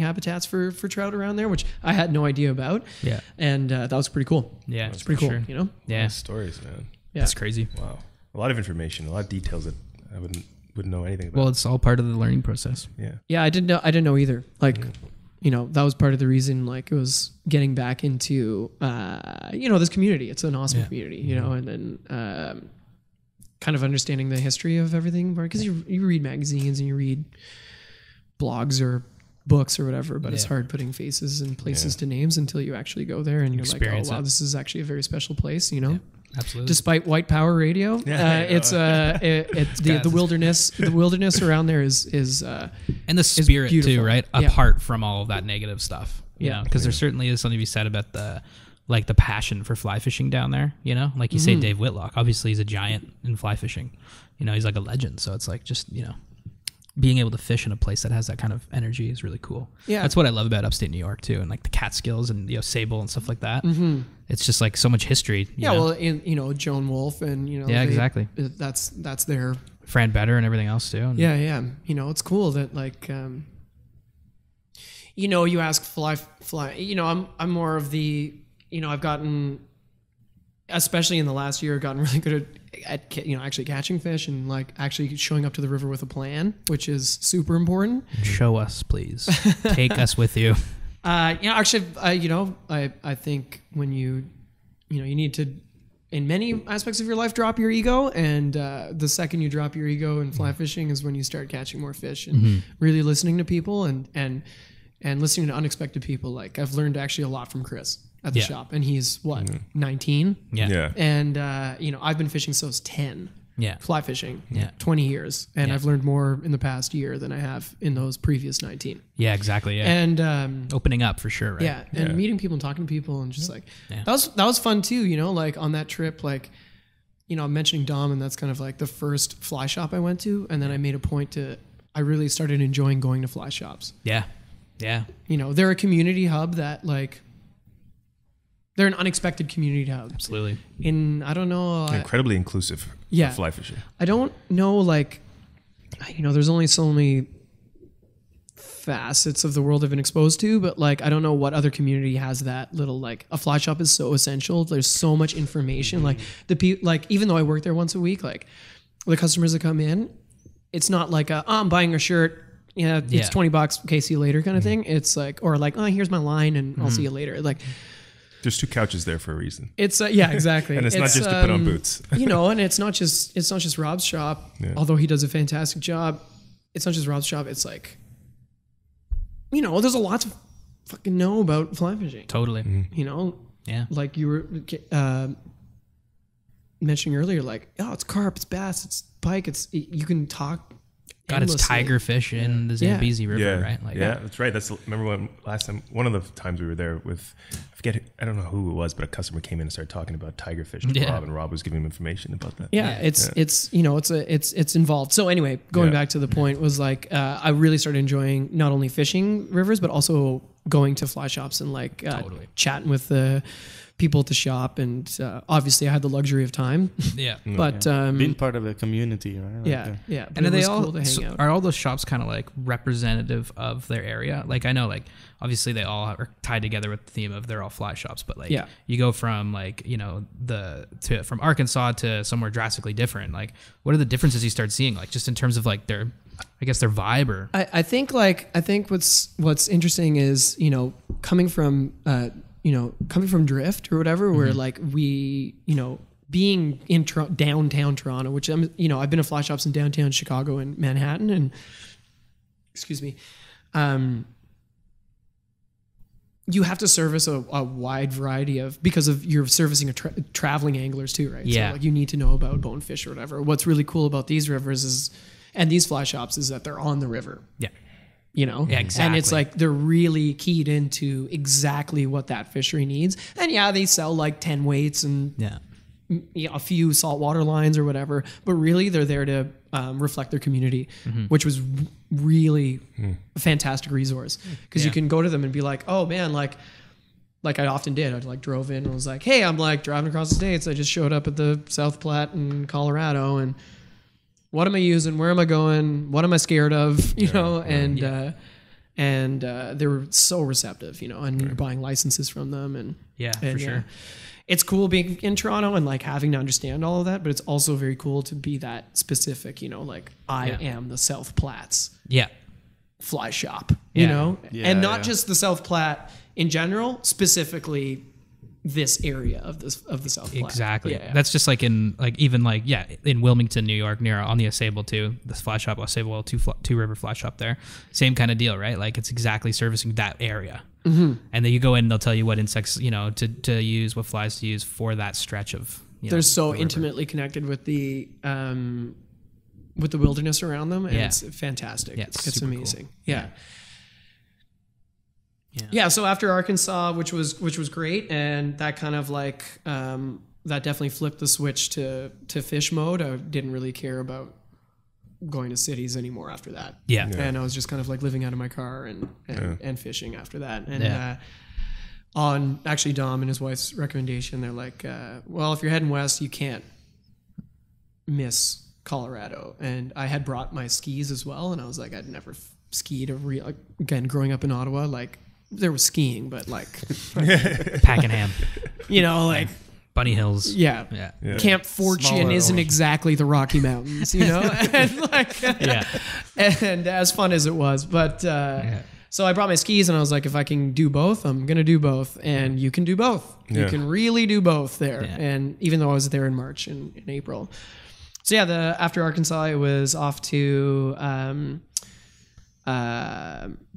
habitats for trout around there, which I had no idea about. Yeah, and that was pretty cool. Yeah, it's pretty cool. Sure. Yeah, nice stories, man. Yeah, that's crazy. Wow, a lot of information, a lot of details that I wouldn't know anything about. Well, it's all part of the learning process. Yeah, I didn't know either. Like. That was part of the reason, like, it was getting back into, this community. It's an awesome community, and then kind of understanding the history of everything. Because you read magazines and you read blogs or books or whatever, but it's hard putting faces and places to names until you actually go there and you're like, oh, wow, this is actually a very special place, Yeah. Absolutely. Despite white power radio, it's the wilderness. The wilderness around there is and the spirit too, right? Apart from all of that negative stuff, you know, because there certainly is something to be said about the passion for fly fishing down there. Like you say, Dave Whitlock. Obviously, he's a giant in fly fishing. He's like a legend. So it's like just being able to fish in a place that has that kind of energy is really cool. Yeah, that's what I love about upstate New York too, and like the Catskills and Sable and stuff like that. Mm-hmm. It's just like so much history. You know? Well, Joan Wolfe and exactly. That's their Fran Better and everything else too. And it's cool that like you ask fly. I'm more of the I've gotten, especially in the last year, gotten really good at actually catching fish and like actually showing up to the river with a plan, which is super important. Show us, please. Take us with you. I think when you need to, in many aspects of your life, drop your ego, and the second you drop your ego in fly fishing is when you start catching more fish and really listening to people and listening to unexpected people. Like I've learned actually a lot from Chris at the shop, and he's 19. Yeah. And I've been fishing since I was 10. Yeah. Fly fishing. Yeah. 20 years. And I've learned more in the past year than I have in those previous 19. Yeah, exactly. Yeah. And opening up for sure, right? Yeah. And meeting people and talking to people and just like that was fun too, like on that trip, like, I'm mentioning Dom, and that's kind of like the first fly shop I went to. And then I made a point I really started enjoying going to fly shops. Yeah. Yeah. They're a community hub that like, they're an unexpected community hub. Absolutely. Incredibly inclusive. Yeah. Fly fishing. I don't know, like, there's only so many facets of the world I've been exposed to, but like, I don't know what other community has that little, like, a fly shop is so essential. There's so much information. Like even though I work there once a week, like the customers that come in, it's not like I'm buying a shirt. Yeah, it's $20. Okay, see you later kind of thing. It's like, or like, oh, here's my line and I'll see you later. Like, there's 2 couches there for a reason. It's exactly. And it's not just to put on boots. And it's not just Rob's shop, although he does a fantastic job. It's not just Rob's shop. It's like, there's a lot to fucking know about fly fishing. Totally. Yeah. Like you were mentioning earlier, like, oh, it's carp, it's bass, it's pike, you can talk. God, it's tiger fish in the Zambezi River, right? Like, that's right. Remember when last time, one of the times we were there with, I don't know who it was, but a customer came in and started talking about tiger fish to Rob, and Rob was giving him information about that. It's involved. So anyway, going back to the point was like, I really started enjoying not only fishing rivers, but also going to fly shops and like chatting with the people at the shop, and obviously I had the luxury of time. But being part of a community, right? Like and are they all are all those shops kind of like representative of their area? Like I know, like obviously they all are tied together with the theme of they're all fly shops, but like you go from like from Arkansas to somewhere drastically different. Like what are the differences you start seeing? Like just in terms of like their vibe or I think what's interesting is coming from Drift or whatever, where like we, being in downtown Toronto, which I've been to fly shops in downtown Chicago and Manhattan, and excuse me, you have to service a wide variety because of you're servicing traveling anglers too, right? Yeah. So like you need to know about bonefish or whatever. What's really cool about these rivers and these fly shops is that they're on the river. Yeah. Yeah, exactly. And it's like they're really keyed into exactly what that fishery needs. And they sell like 10 weights and a few saltwater lines or whatever, but really they're there to reflect their community, which was really a fantastic resource because you can go to them and be like, oh man, like I often did. I like drove in and was like, hey, I'm like driving across the States. I just showed up at the South Platte in Colorado, and what am I using? Where am I going? What am I scared of? And they were so receptive, and you're buying licenses from them, and for sure. It's cool being in Toronto and like having to understand all of that, but it's also very cool to be that specific, like I am the South Platte's fly shop, and not just the South Platte in general, specifically this area of the South Platte. Exactly. That's just like in Wilmington, New York, near on the Ausable too. This fly shop, Ausable Two River Fly Shop there. Same kind of deal, right? Like it's exactly servicing that area. And then you go in and they'll tell you what insects, to use, what flies to use for that stretch of. They're so intimately connected with the wilderness around them, and it's fantastic. It's amazing. Cool. Yeah. So after Arkansas, which was great, and that kind of like that definitely flipped the switch to fish mode. I didn't really care about going to cities anymore after that. And I was just kind of like living out of my car and fishing after that. And on actually Dom and his wife's recommendation, they're like, well, if you're heading west, you can't miss Colorado. And I had brought my skis as well, and I was like, I'd never skied again growing up in Ottawa, like. There was skiing, but like Pakenham, like Bunny Hills. Yeah. Camp Fortune isn't exactly the Rocky Mountains, and like, and as fun as it was, but so I brought my skis and I was like, if I can do both, I'm gonna do both, and you can do both. You can really do both there, and even though I was there in March and in April, so after Arkansas, I was off to.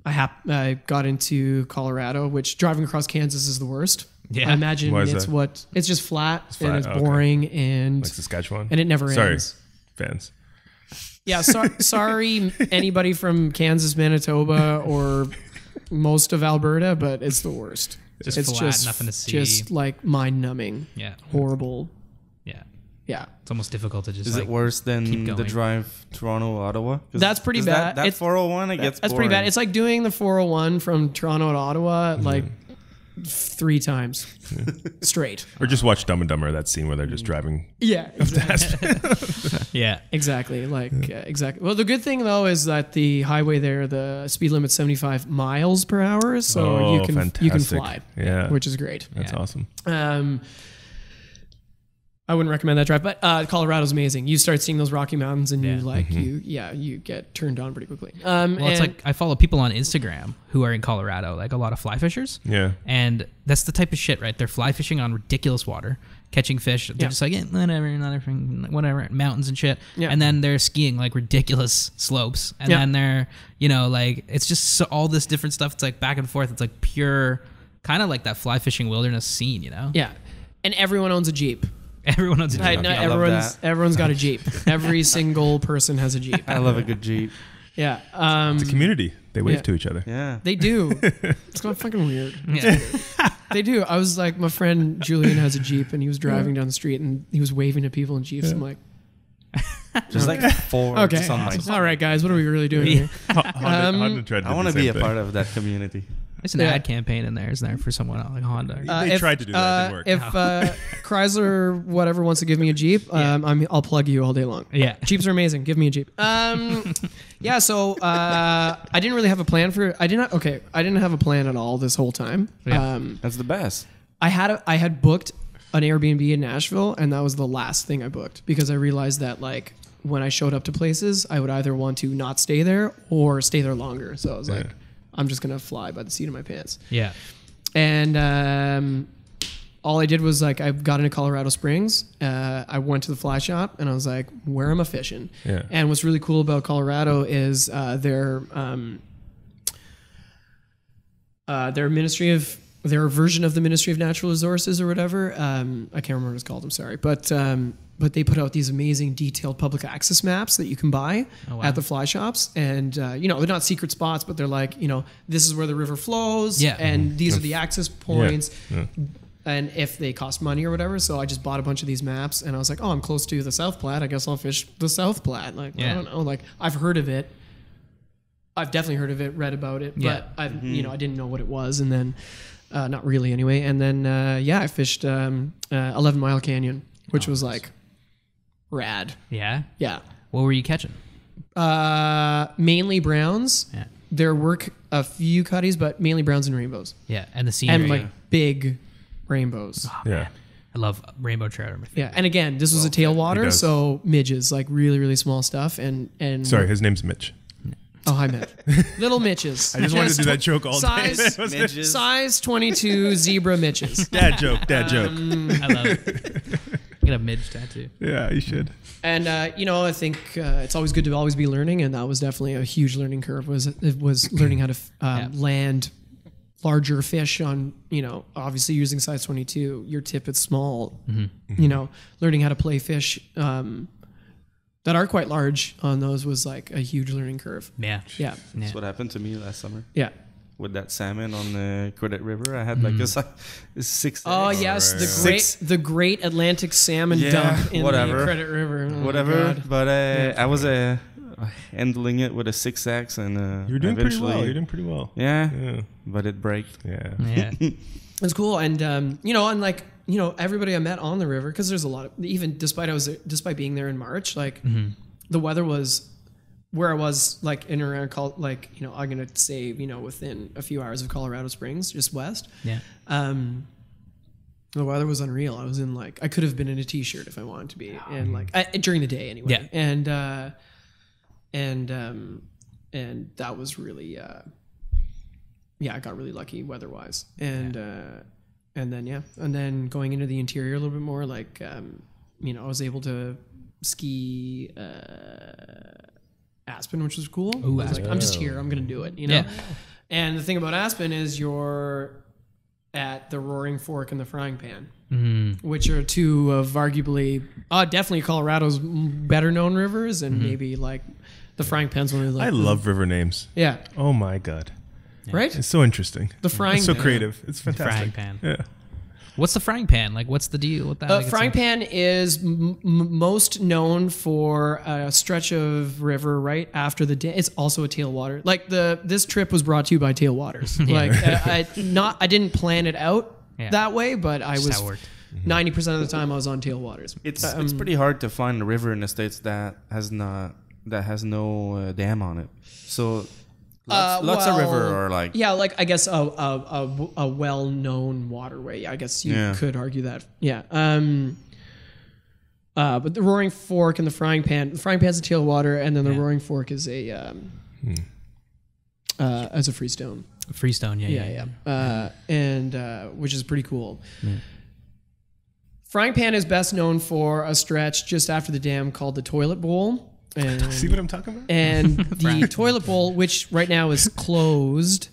I got into Colorado, which driving across Kansas is the worst. I imagine it's just flat and it's boring and like Saskatchewan, and it never ends. Fans. Yeah, sorry anybody from Kansas, Manitoba, or most of Alberta, but it's the worst. It's flat, nothing to see. Just like mind numbing. Horrible. Yeah. It's almost difficult to just. Is it worse than the drive Toronto Ottawa? That's pretty bad. That 401 it gets. That's boring. pretty bad. It's like doing the 401 from Toronto to Ottawa. Like 3 times straight. Or just watch Dumb and Dumber, that scene where they're just driving. Yeah, exactly. Yeah, exactly. Exactly. Well, the good thing though is that the highway there, the speed limit's 75 miles per hour, so you can fly. Yeah, which is great. That's awesome. I wouldn't recommend that drive, but Colorado's amazing. You start seeing those Rocky Mountains, and you get turned on pretty quickly. Well, it's like I follow people on Instagram who are in Colorado, like a lot of fly fishers. Yeah, and that's the type of shit, right? They're fly fishing on ridiculous water, catching fish. They're just like whatever, mountains and shit. Yeah. And then they're skiing like ridiculous slopes, and then they're like it's just all this different stuff. It's like back and forth. It's like pure, kind of like that fly fishing wilderness scene, Yeah, and everyone owns a Jeep. Everyone owns a Jeep. Everyone's got a Jeep. Every single person has a Jeep. I love a good Jeep. Yeah. It's a community. They wave to each other. Yeah. They do. It's not fucking weird. Yeah. They do. I was like, my friend Julian has a Jeep, and he was driving down the street, and he was waving to people in Jeeps. Yeah. I'm like... Just like 4 okay. All right, guys. What are we really doing here? I want to be a part of that community. There's an ad campaign in there, isn't there, for someone like Honda? They tried to do that. It didn't work. If Chrysler whatever wants to give me a Jeep, I'll plug you all day long. Yeah. Jeeps are amazing. Give me a Jeep. So I didn't really have a plan for it. I didn't have a plan at all this whole time. Yeah. That's the best. I had booked an Airbnb in Nashville, and that was the last thing I booked because I realized that like when I showed up to places, I would either want to not stay there or stay there longer. So I was like, I'm just going to fly by the seat of my pants. Yeah. And all I did was like, I got into Colorado Springs. I went to the fly shop and I was like, where am I fishing? Yeah. And what's really cool about Colorado is their version of the Ministry of Natural Resources or whatever. I can't remember what it's called. I'm sorry. But they put out these amazing detailed public access maps that you can buy at the fly shops. And, they're not secret spots, but they're like, this is where the river flows. Yeah. And these are the access points. Yeah. And if they cost money or whatever. So I just bought a bunch of these maps and I was like, I'm close to the South Platte. I guess I'll fish the South Platte. Like, I don't know. Like, I've heard of it. I've definitely heard of it, read about it. But, I didn't know what it was. And then, not really anyway. And then, I fished 11 Mile Canyon, which was like... rad. Yeah? Yeah. What were you catching? Mainly browns. Yeah. There were a few cutties, but mainly browns and rainbows. Yeah, and the scenery. And like big rainbows. Oh, yeah. Man. I love rainbow trout. Yeah, and again, this was a tailwater, so midges, like really, really small stuff. And sorry, his name's Mitch. Oh, hi, Mitch. Little Mitches. I just wanted to do that joke all day. Size 22 zebra Mitches. Dad joke. I love it. Get a Midge tattoo. Yeah, you should. And I think it's always good to always be learning, and that was definitely a huge learning curve. Was learning how to land larger fish on obviously using size 22. Your tip is small. Mm-hmm. Learning how to play fish that are quite large on those was like a huge learning curve. Yeah. That's what happened to me last summer. Yeah. With that salmon on the Credit River, I had like a 6. Oh yes, the great Atlantic salmon dump in the Credit River. Oh, whatever. God. But I was handling it with a 6X, and you're doing pretty well. You're doing pretty well. Yeah. But it braked. Yeah. It's cool, and everybody I met on the river, because there's a lot of, even despite being there in March, like the weather was. Where I was like in and around, I'm gonna say, within a few hours of Colorado Springs, just west. Yeah. The weather was unreal. I was in I could have been in a t-shirt if I wanted to be, and during the day anyway. Yeah. And that was really, I got really lucky weather-wise, and then going into the interior a little bit more, I was able to ski. Aspen, which was cool. Ooh, I was like, I'm just here. I'm going to do it, Yeah. And the thing about Aspen is you're at the Roaring Fork and the Frying Pan, which are two of arguably, definitely Colorado's better known rivers, and maybe the Frying Pan's one of the. I love river names. Yeah. Oh my God. Yeah. Right? It's so interesting. The Frying Pan. It's so creative. It's fantastic. The Frying Pan. Yeah. What's the frying pan? Like, what's the deal with that? Like, Frying pan is most known for a stretch of river right after the dam. It's also a tailwater. Like this trip was brought to you by Tailwaters. Like I didn't plan it out that way, but I was 90% of the time I was on Tailwaters. It's pretty hard to find a river in the States that has no dam on it. So lots of river are like like I guess a well-known waterway. I guess you could argue that. Yeah. But the Roaring Fork and the Frying Pan. The Frying Pan's a tailwater, and then the Roaring Fork is a as a freestone. Freestone, And which is pretty cool. Frying Pan is best known for a stretch just after the dam called the Toilet Bowl. And, see what I'm talking about? And the Toilet Bowl, which right now is closed,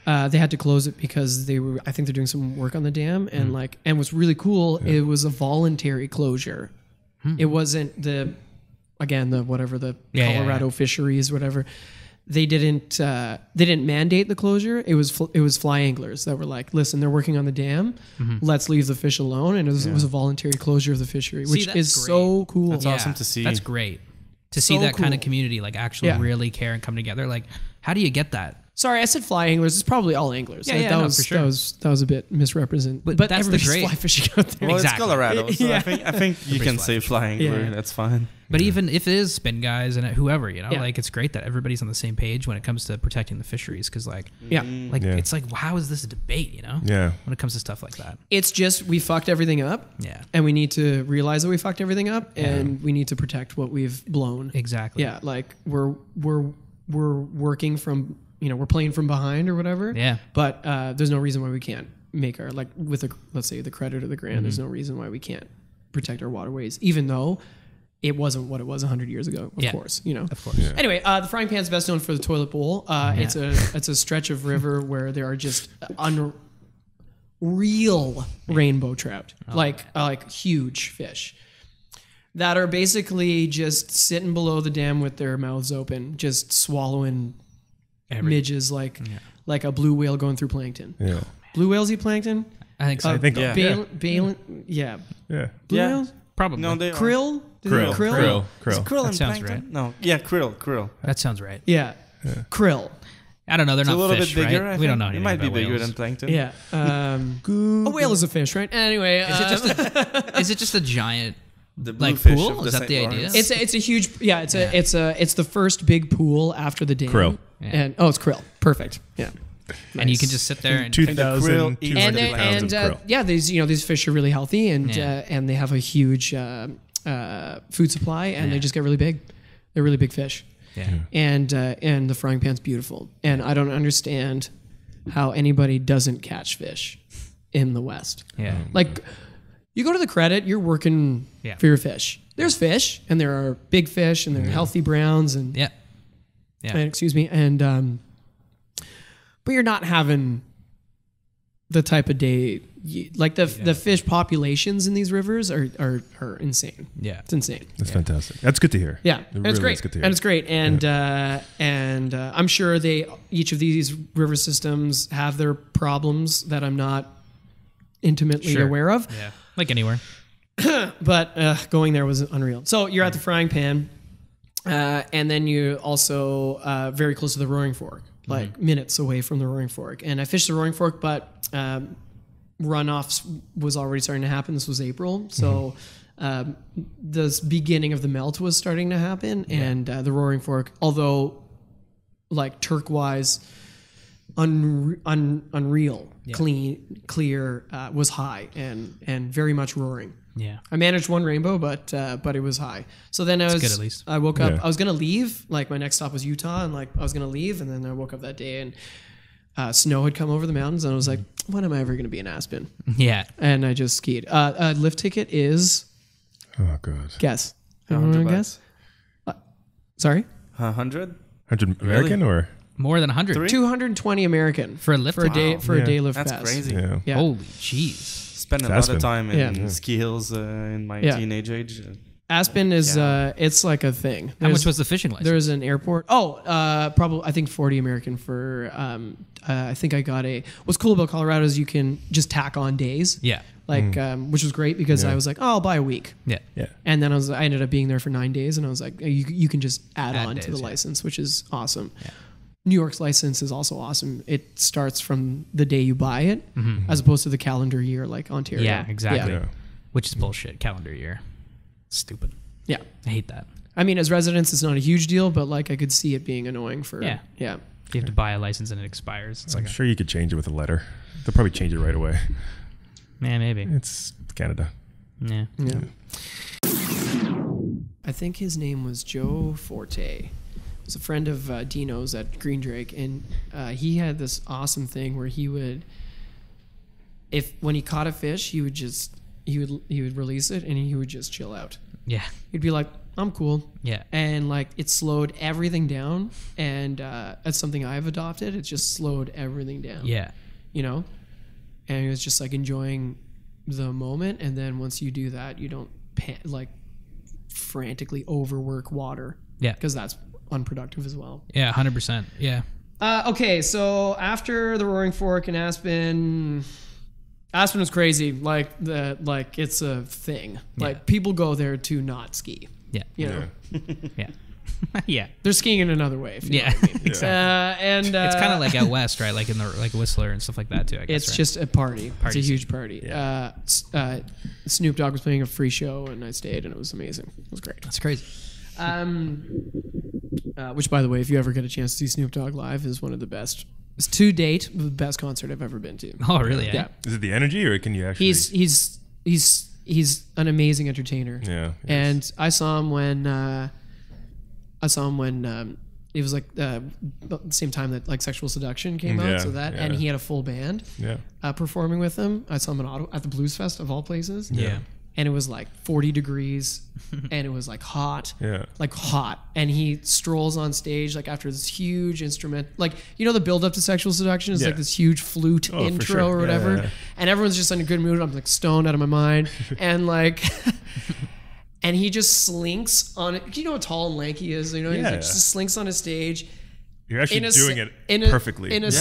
they had to close it because I think they're doing some work on the dam, and what's really cool, it was a voluntary closure. It wasn't the Colorado fisheries, whatever. They didn't mandate the closure. It was fly anglers that were like, listen, they're working on the dam. Let's leave the fish alone. And it was a voluntary closure of the fishery, which is great. So cool. That's awesome to see. That's great. To see that kind of community like actually really care and come together. Like, how do you get that? Sorry, I said fly anglers. It's probably all anglers. For sure. That was a bit misrepresented. But that's everybody's fly fishing out there. Well, it's Colorado, so I think you can say fly angler. That's fine. But even if it is spin guys and whoever, like it's great that everybody's on the same page when it comes to protecting the fisheries. Because it's like, how is this a debate? When it comes to stuff like that, it's just we fucked everything up. And we need to realize that we fucked everything up, and we need to protect what we've blown. Exactly. Yeah, like we're working from. We're playing from behind or whatever. Yeah. But there's no reason why we can't make our, let's say the credit or the grant, there's no reason why we can't protect our waterways, even though it wasn't what it was 100 years ago, of course, Of course. Yeah. Anyway, the Frying Pan's best known for the Toilet Bowl. It's a stretch of river where there are just unreal rainbow trout, like huge fish that are basically just sitting below the dam with their mouths open, just swallowing midges like a blue whale going through plankton. Yeah. Blue whales eat plankton? I think so. I think Blue whales? Probably. No, they krill? Krill. Krill that sounds right. No. Yeah, krill. That sounds right. Yeah. Krill. I don't know. They're not a little fish, bit bigger. Right? We don't know. It might be bigger than plankton. Yeah. A whale is a fish, right? Anyway, is it just a giant the blue fish pool? Is that the idea? It's a huge it's the first big pool after the dam. Krill. And it's krill. Perfect. Yeah. And you can just sit there and 2,200 pounds of krill. These fish are really healthy and they have a huge food supply and they just get really big. They're really big fish. Yeah. And the Frying Pan's beautiful. And I don't understand how anybody doesn't catch fish in the West. Yeah. Like you go to the credit, you're working for your fish. There's fish and there are big fish and there are healthy browns and excuse me. And but you're not having the type of day like the fish populations in these rivers are insane. Yeah, it's insane. That's fantastic. That's good to hear. Yeah, and it's great. And it's great. And I'm sure each of these river systems have their problems that I'm not intimately aware of. Yeah, like anywhere. But going there was unreal. So you're at the Frying Pan, and then you also very close to the Roaring Fork. Like minutes away from the Roaring Fork. And I fished the Roaring Fork, but runoffs was already starting to happen. This was April. So the beginning of the melt was starting to happen. Yeah. And the Roaring Fork, although like turquoise, unreal, clear, was high and very much roaring. Yeah, I managed one rainbow, but it was high. So then good at least. I woke up. I was gonna leave. Like my next stop was Utah, and like I was gonna leave, and then I woke up that day, and snow had come over the mountains, and I was like, when am I ever gonna be in Aspen? Yeah, and I just skied. Lift ticket is. Oh god. Guess. Guess. Sorry. 100. 100 American or more than 100. 220 American for a lift for a day a day lift That's pass. crazy. Yeah. Holy jeez. Spent a lot of time in ski hills in my teenage age. Aspen is it's like a thing. How much was the fishing license? There's an airport. Probably I think 40 American for I think I got what's cool about Colorado is you can just tack on days. Yeah. like which was great because I was like, oh, I'll buy a week. Yeah. And then I ended up being there for 9 days, and I was like, you can just add on days, to the license, which is awesome. Yeah. New York's license is also awesome. It starts from the day you buy it, as opposed to the calendar year like Ontario. Yeah, exactly. Yeah. Which is bullshit. Calendar year. Stupid. Yeah. I hate that. I mean, as residents, it's not a huge deal, but like I could see it being annoying for Yeah. Yeah. You have to buy a license and it expires. It's I'm like sure you could change it with a letter. They'll probably change it right away. man, maybe. It's Canada. Yeah. I think his name was Joe Forte. He was a friend of Dino's at Green Drake, and he had this awesome thing where he would, when he caught a fish, he would release it and he would just chill out. Yeah. He'd be like, I'm cool. Yeah. And like it slowed everything down, and that's something I've adopted. It just slowed everything down. Yeah. You know? And it was just like enjoying the moment, and then once you do that, you don't like frantically overwork water. Yeah. Because that's unproductive as well. Yeah, 100%. Yeah. Okay, so after the Roaring Fork in Aspen was crazy. Like it's a thing. Like people go there to not ski. Yeah. You know? Yeah. Yeah. They're skiing in another way. If you know what I mean. Exactly. And it's kind of like out west, right? Like in the Whistler and stuff like that too. I guess it's just a party. It's a scene. huge party. Yeah. Snoop Dogg was playing a free show, and I stayed, and it was amazing. It was great. That's crazy. Which, by the way, if you ever get a chance to see Snoop Dogg live, is one of the best. It's to date the best concert I've ever been to. Oh, really? Yeah. Is it the energy, or can you actually? He's an amazing entertainer. Yeah. And I saw him when it was like the same time that like Sexual Seduction came out. So that and he had a full band. Yeah. Performing with him. I saw him in Ottawa at the Blues Fest of all places. Yeah. And it was like 40 degrees and it was like hot. Yeah. Like hot. And he strolls on stage like after this huge instrument. Like, you know, the build up to Sexual Seduction is like this huge flute intro or whatever. Yeah. And everyone's just in a good mood. I'm like stoned out of my mind. And like, and he just slinks on it. You know how tall and lanky he is? You know, he just slinks on a stage. You're actually doing it perfectly. In an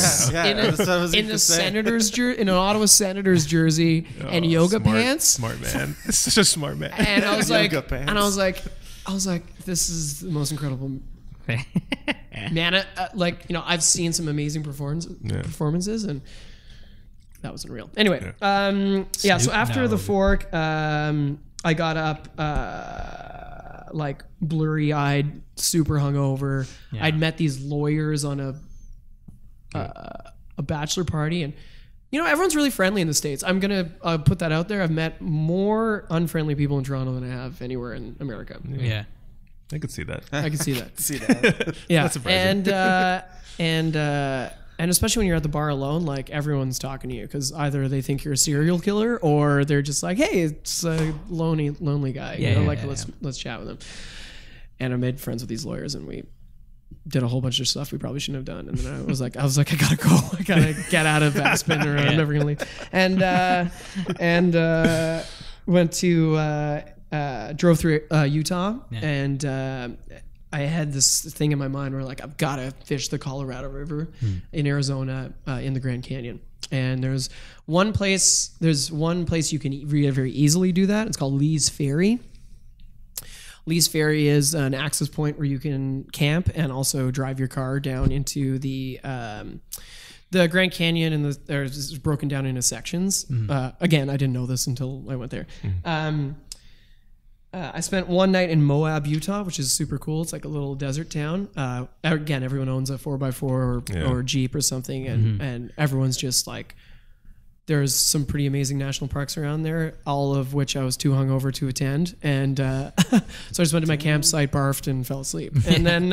Ottawa Senators jersey and yoga pants. Smart man. It's such a smart man. And I was like, this is the most incredible. Man, like, you know, I've seen some amazing performances, and that was unreal. Anyway, so after the fork, I got up like blurry-eyed, super hungover. Yeah. I'd met these lawyers on a bachelor party, and you know, everyone's really friendly in the States. I'm gonna put that out there. I've met more unfriendly people in Toronto than I have anywhere in America. Yeah. I could see that. I could see that. Yeah. That's surprising. And especially when you're at the bar alone, like everyone's talking to you because either they think you're a serial killer or they're just like, hey, it's a lonely guy. Let's chat with him. And I made friends with these lawyers, and we did a whole bunch of stuff we probably shouldn't have done. And then I was like, I gotta go. I gotta get out of Aspen, or I'm never gonna leave. And went to drove through Utah, and I had this thing in my mind where like I've got to fish the Colorado River in Arizona in the Grand Canyon. And there's one place you can very easily do that. It's called Lee's Ferry. Lee's Ferry is an access point where you can camp and also drive your car down into the Grand Canyon, and it's broken down into sections. Again, I didn't know this until I went there. I spent one night in Moab, Utah, which is super cool. It's like a little desert town. Again, everyone owns a 4x4 or Jeep or something, and everyone's just like, there's some pretty amazing national parks around there, all of which I was too hungover to attend. And so I just went to my campsite, barfed, and fell asleep. And then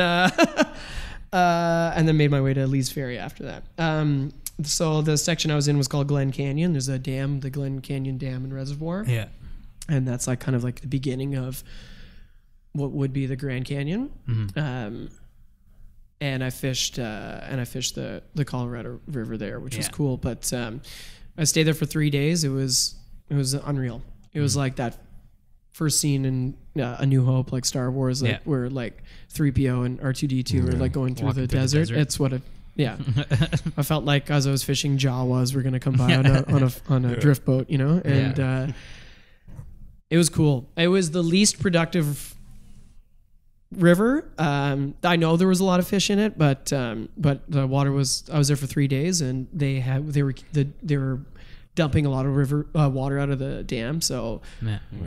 made my way to Lee's Ferry after that. So the section I was in was called Glen Canyon. There's a dam, the Glen Canyon Dam and Reservoir. Yeah. And that's like kind of like the beginning of what would be the Grand Canyon. And I fished the Colorado River there, which was cool. But I stayed there for 3 days. It was unreal. It was like that first scene in A New Hope, like Star Wars, like where like 3PO and R2D2 are like going through the desert. It's what it Yeah. I felt like as I was fishing, Jawas were going to come by on a drift boat, and it was cool. It was the least productive river. I know there was a lot of fish in it, but the water was. I was there for 3 days, and they were dumping a lot of river water out of the dam, so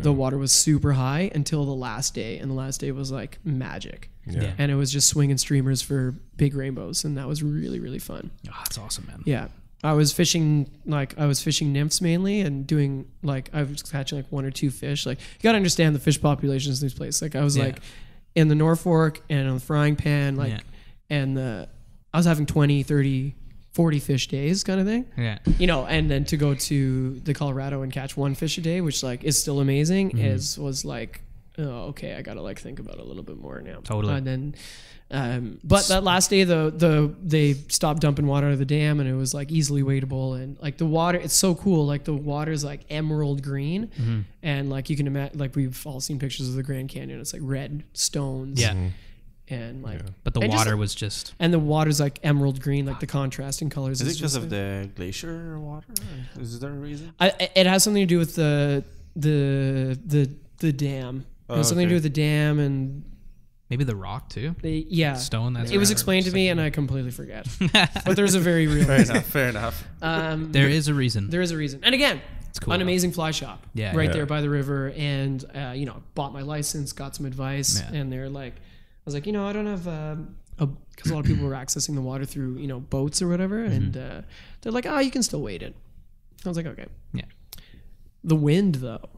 the water was super high until the last day, and the last day was like magic. Yeah. And it was just swinging streamers for big rainbows, and that was really, really fun. Oh, that's awesome, man. Yeah. I was fishing nymphs mainly, and doing I was catching like 1 or 2 fish. Like, you got to understand the fish populations in these places. Like, I was like in the Norfolk and on the Frying Pan, I was having 20, 30, 40 fish days kind of thing. Yeah. And then to go to the Colorado and catch 1 fish a day, which is still amazing, was like, oh, okay, I got to think about it a little bit more now. Totally. And then, but that last day, they stopped dumping water out of the dam, and it was easily wadeable, and the water, it's so cool. The water is emerald green, and you can imagine, we've all seen pictures of the Grand Canyon. It's red stones. Yeah. And but the water was just, and the water's emerald green, the contrasting colors. Is it because of the glacier water? Is there a reason? It has something to do with the dam. It has something to do with the dam, and maybe the rock too. Stone. It was explained to me, and I completely forget. But there's a very real reason. Fair enough. There is a reason. There is a reason. And again, it's cool. An amazing fly shop. There by the river, and bought my license, got some advice, and they're like, I was like, I don't have because a lot of people were accessing the water through boats or whatever, and they're like, you can still wade it. I was like, okay. Yeah. The wind though.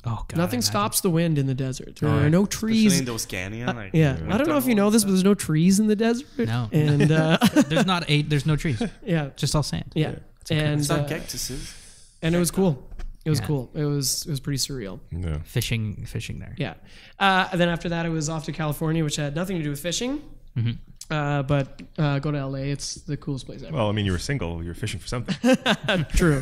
Oh God! Nothing stops the wind in the desert. There are no trees. Especially in those canyons. I don't know if you know this, but there's no trees in the desert. No, and there's no trees. Yeah, just all sand. Yeah, and it's not cactuses. And it was cool. It was cool. It was pretty surreal. Yeah. Fishing there. Yeah. Then after that, I was off to California, which had nothing to do with fishing. But go to LA. It's the coolest place ever. Well, I mean, you were single. You were fishing for something. True.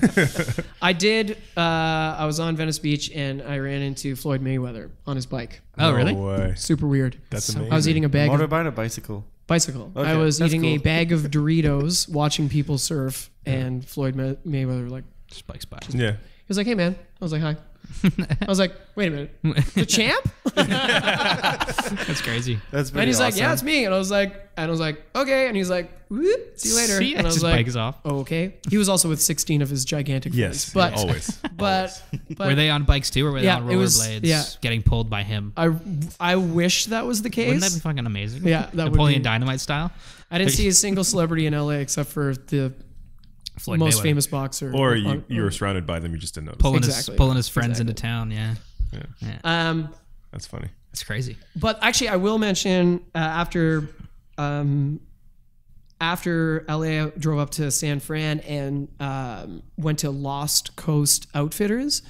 I did. I was on Venice Beach, and I ran into Floyd Mayweather on his bike. Oh, really? No way. Super weird. That's amazing. I was eating a bag. Motorbike or bicycle? Bicycle. Okay, I was eating cool. a bag of Doritos, watching people surf, and Floyd Mayweather spikes by. He was like, "Hey, man." I was like, "Hi." I was like, "Wait a minute, the champ?" That's crazy. That's pretty and he's awesome. like, "Yeah, it's me." And I was like, "Okay." And he's like, "Whoop, see you later." See, and I was just like, bikes off. "Oh, okay." He was also with 16 of his gigantic friends. Yes, but always. But were they on bikes too, or were they on rollerblades? Getting pulled by him. I wish that was the case. Wouldn't that be fucking amazing? Yeah, that Napoleon would be. Dynamite style. I didn't see a single celebrity in LA except for the Floyd most Mayweather. famous boxer. Or you were surrounded by them, you just didn't notice. Pulling his friends into town. Yeah. That's funny. That's crazy. But actually, I will mention after LA, I drove up to San Fran and went to Lost Coast Outfitters,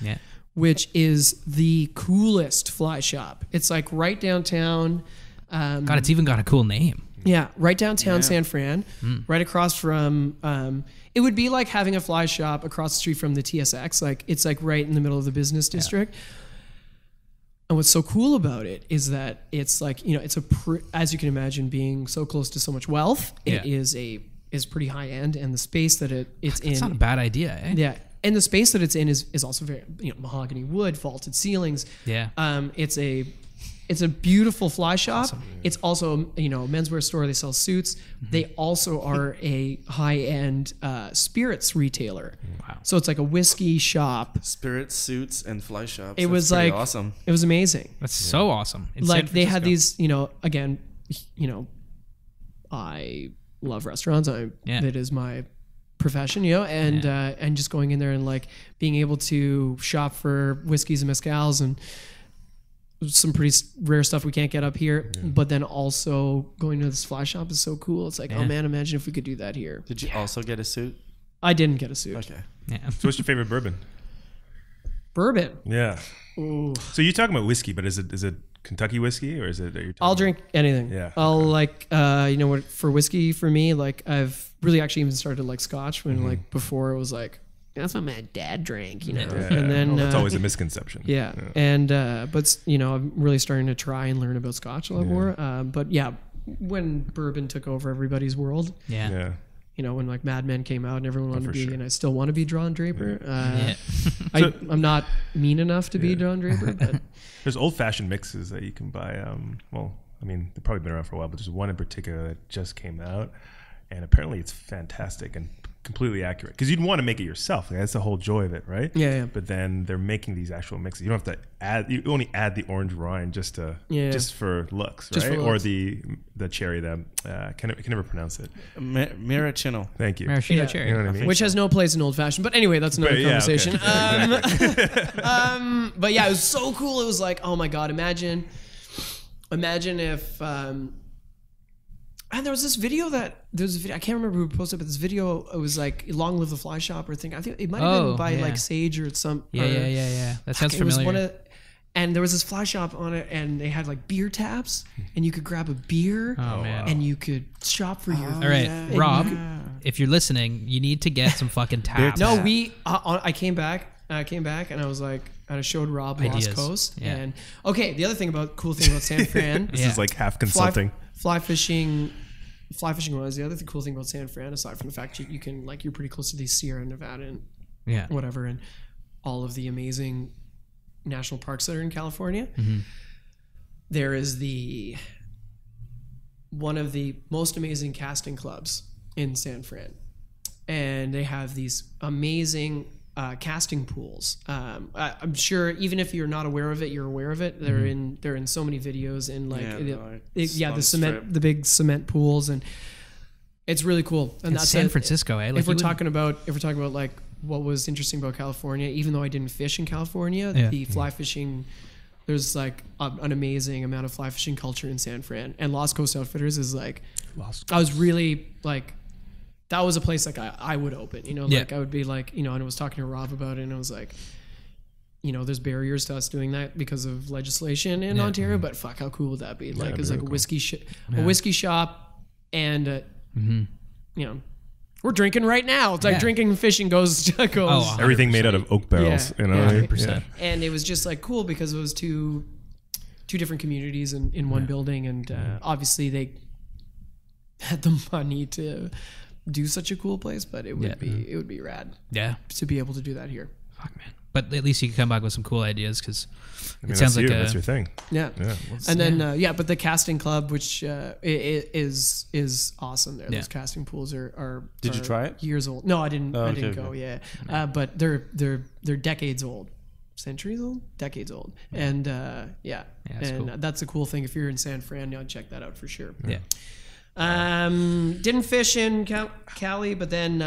which is the coolest fly shop. It's right downtown. God, it's even got a cool name. Yeah, right downtown San Fran, right across from. It would be like having a fly shop across the street from the TSX. It's right in the middle of the business district. And what's so cool about it is that it's it's as you can imagine, being so close to so much wealth, it is pretty high end, and the space that it's in. It's not a bad idea, eh? Yeah, and the space that it's in is also very mahogany wood, vaulted ceilings. Yeah. It's a beautiful fly shop. Awesome. It's also a menswear store. They sell suits. They also are a high-end spirits retailer. Wow. So it's like a whiskey shop. Spirits, suits, and fly shops. It was awesome. It was amazing. That's so awesome. They had these, again, I love restaurants. It is my profession, and just going in there and being able to shop for whiskeys and mezcals and some pretty rare stuff we can't get up here, but then also going to this fly shop is so cool. It's oh man, imagine if we could do that here. Did you also get a suit? I didn't get a suit. Okay. Yeah. So what's your favorite bourbon? Bourbon. Yeah. Ooh. So you're talking about whiskey, but is it Kentucky whiskey or is it? I'll drink anything. Yeah. I'll what, for whiskey for me, I've really actually even started to like Scotch when before it was that's what my dad drank, Yeah. And then that's always a misconception. Yeah. And but I'm really starting to try and learn about Scotch a lot more. But yeah, when bourbon took over everybody's world. Yeah. You know, when like Mad Men came out and everyone wanted to be, sure. and I still want to be John Draper. I'm not mean enough to be John Draper, but there's old-fashioned mixes that you can buy. Well, I mean, they've probably been around for a while, but there's one in particular that just came out, and apparently it's fantastic and completely accurate. Because you'd want to make it yourself. Like, that's the whole joy of it, right? Yeah. But then they're making these actual mixes. You don't have to add. You only add the orange rind just for looks, Just right? for Or looks. the cherry. I can never pronounce it. Maraschino. Thank you. Maraschino Yeah. cherry. You know what I mean? which has no place in old fashioned. But anyway, that's another But, yeah, okay. conversation. But yeah, it was so cool. It was like, oh my god, imagine if. And there was this video I can't remember who posted, but this video, it was like "Long Live the Fly Shop" or thing. I think it might have been by like Sage or some. Yeah. That sounds familiar. And there was this fly shop on it, and they had like beer taps, and you could grab a beer, and you could shop for your. All right, and Rob, you if you're listening, you need to get some fucking taps. No, I came back, and I was like, and I showed Rob Ideas. Lost Coast, Yeah. and the other cool thing about San Fran, This is like half consulting. fly fishing was the other cool thing about San Fran, aside from the fact you can like you're pretty close to the Sierra Nevada and whatever, and all of the amazing national parks that are in California. Mm-hmm. There is one of the most amazing casting clubs in San Fran, and they have these amazing casting pools. I'm sure even if you're not aware of it, you're aware of it. They're in so many videos, and the big cement pools, and it's really cool. And that's San Francisco, eh? Like if we're talking about like what was interesting about California, even though I didn't fish in California, the fly fishing. There's like an amazing amount of fly fishing culture in San Fran, and Lost Coast Outfitters is like. I was really like. That was a place like I would open, like I would be like, and I was talking to Rob about it, and I was like, there's barriers to us doing that because of legislation in Ontario, but fuck, how cool would that be? Like, it's like a whiskey shop, and we're drinking right now. It's like drinking and fishing goes. Everything made out of oak barrels, 100%. And it was just like cool because it was two different communities in one building, and obviously they had the money to do such a cool place, but it would be rad. Yeah, to be able to do that here. Fuck, man. But at least you can come back with some cool ideas because it sounds like that's your thing. Yeah. And then but the casting club, which is awesome. There, those casting pools are. Did you try it? Years old? No, I didn't. Oh, I didn't go. Yeah, but they're decades old. Centuries old, decades old, and that's and cool. that's a cool thing. If you're in San Fran, check that out for sure. Yeah. Didn't fish in Cali, but then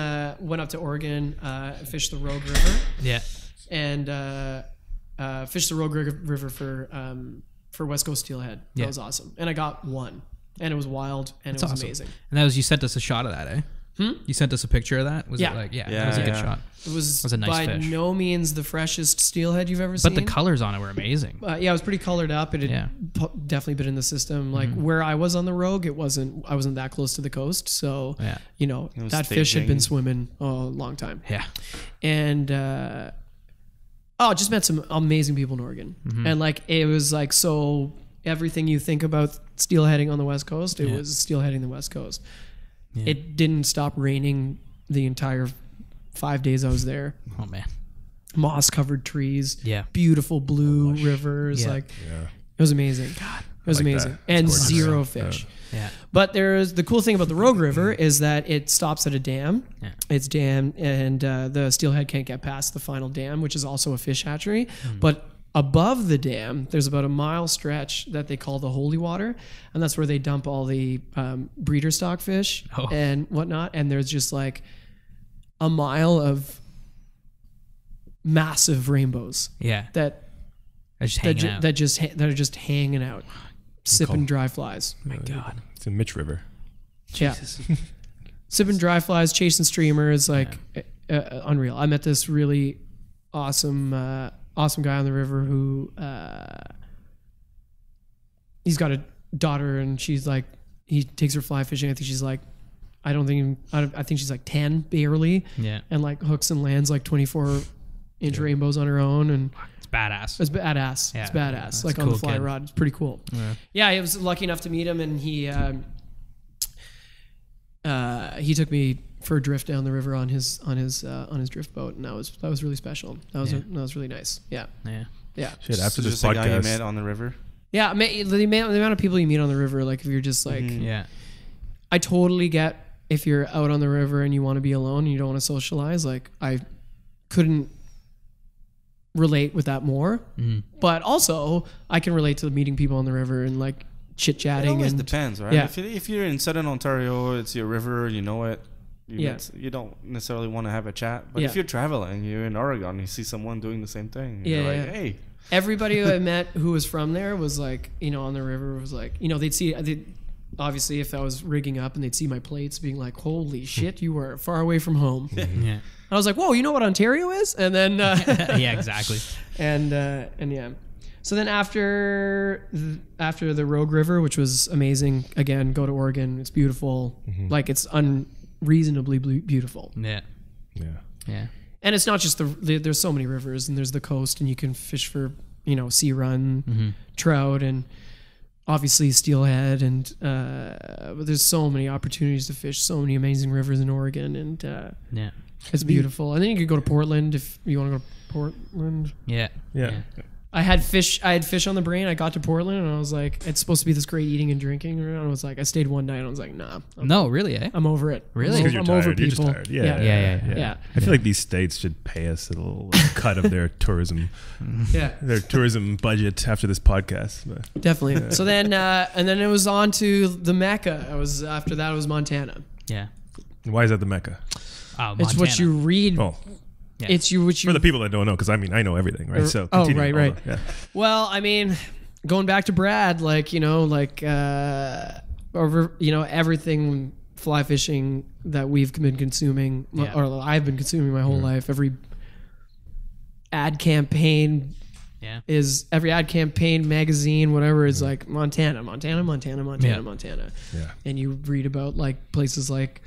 went up to Oregon, fished the Rogue River. Yeah. And fished the Rogue River for West Coast Steelhead. That was awesome. And I got one. And it was wild, and it was awesome. amazing. And that was, you sent us a shot of that, eh? You sent us a picture of that? Was it like, that was a good shot. It was a nice by fish. No means the freshest steelhead you've ever seen. But the colors on it were amazing. It was pretty colored up. It had definitely been in the system. Like where I was on the Rogue, I wasn't that close to the coast. So, that fish had been swimming a long time. Yeah. And, just met some amazing people in Oregon. And like, it was like, so everything you think about steelheading on the West Coast, it was steelheading the West Coast. Yeah. It didn't stop raining the entire 5 days I was there. Oh man. Moss covered trees. Yeah. Beautiful blue rivers. Yeah. It was amazing. God. It was amazing. That. And zero fish. Yeah. But the cool thing about the Rogue River is that it stops at a dam. Yeah. It's dammed, and the steelhead can't get past the final dam, which is also a fish hatchery. But above the dam, there's about a mile stretch that they call the Holy Water, and that's where they dump all the breeder stock fish and whatnot. And there's just like a mile of massive rainbows. Yeah. That are just hanging out, sipping dry flies. Oh my God. It's a Mitch River. Jesus. Yeah. Sipping dry flies, chasing streamers, unreal. I met this really awesome guy on the river who he's got a daughter, and she's like, he takes her fly fishing. I think she's like, I think she's like 10 barely. Yeah. And like hooks and lands like 24 inch rainbows on her own, and It's badass. it's badass. Yeah. It's badass. Like a on the cool fly kid. rod, it's pretty cool. Yeah, I was lucky enough to meet him, and he took me for a drift down the river on his drift boat, and that was really special. That was really nice. Yeah. Yeah. Shit, after Just this a guy you podcast, met on the river. Yeah, the amount of people you meet on the river, like if you're just like, Yeah. I totally get if you're out on the river and you want to be alone and you don't want to socialize. Like I couldn't relate with that more, but also I can relate to meeting people on the river and like chit It chatting. always And depends, right? Yeah. If you're in Southern Ontario, it's your river, you know it. Yeah. You don't necessarily want to have a chat. But Yeah. if you're traveling, you're in Oregon, you see someone doing the same thing. Yeah, You're yeah. like, hey. Everybody who I met who was from there was like, on the river was like, obviously if I was rigging up and they'd see my plates being like, holy shit, you were far away from home. Yeah. I was like, whoa, you know what Ontario is? And then, Yeah, exactly. and yeah. So then after the Rogue River, which was amazing, again, go to Oregon. It's beautiful. Like it's unreasonably beautiful. Yeah. yeah. And it's not just there's so many rivers, and there's the coast, and you can fish for, sea run, trout, and obviously steelhead, and but there's so many opportunities to fish, so many amazing rivers in Oregon, and Yeah. it's beautiful. And then you could go to Portland if you want to go to Portland. Yeah. I had fish on the brain. I got to Portland and I was like, it's supposed to be this great eating and drinking. And I was like, I stayed one night and I was like, nah. No, really, eh? I'm over it. Really? Because you're I'm tired. over You're just people. tired. Yeah. I feel like these states should pay us a little cut of their tourism, Yeah, their tourism budget after this podcast. But definitely. So then, and then it was on to the Mecca. After that, it was Montana. Yeah. why is that the Mecca? Oh, It's what you read. Oh, Yeah. It's what you. for the people that don't know, because I mean I know everything, right? So continue. right. Yeah. Well, I mean, going back to Brad, everything fly fishing that we've been consuming, Yeah. or I've been consuming my whole life. Every ad campaign Yeah. every ad campaign, magazine, whatever is like Montana. Yeah. And you read about like places like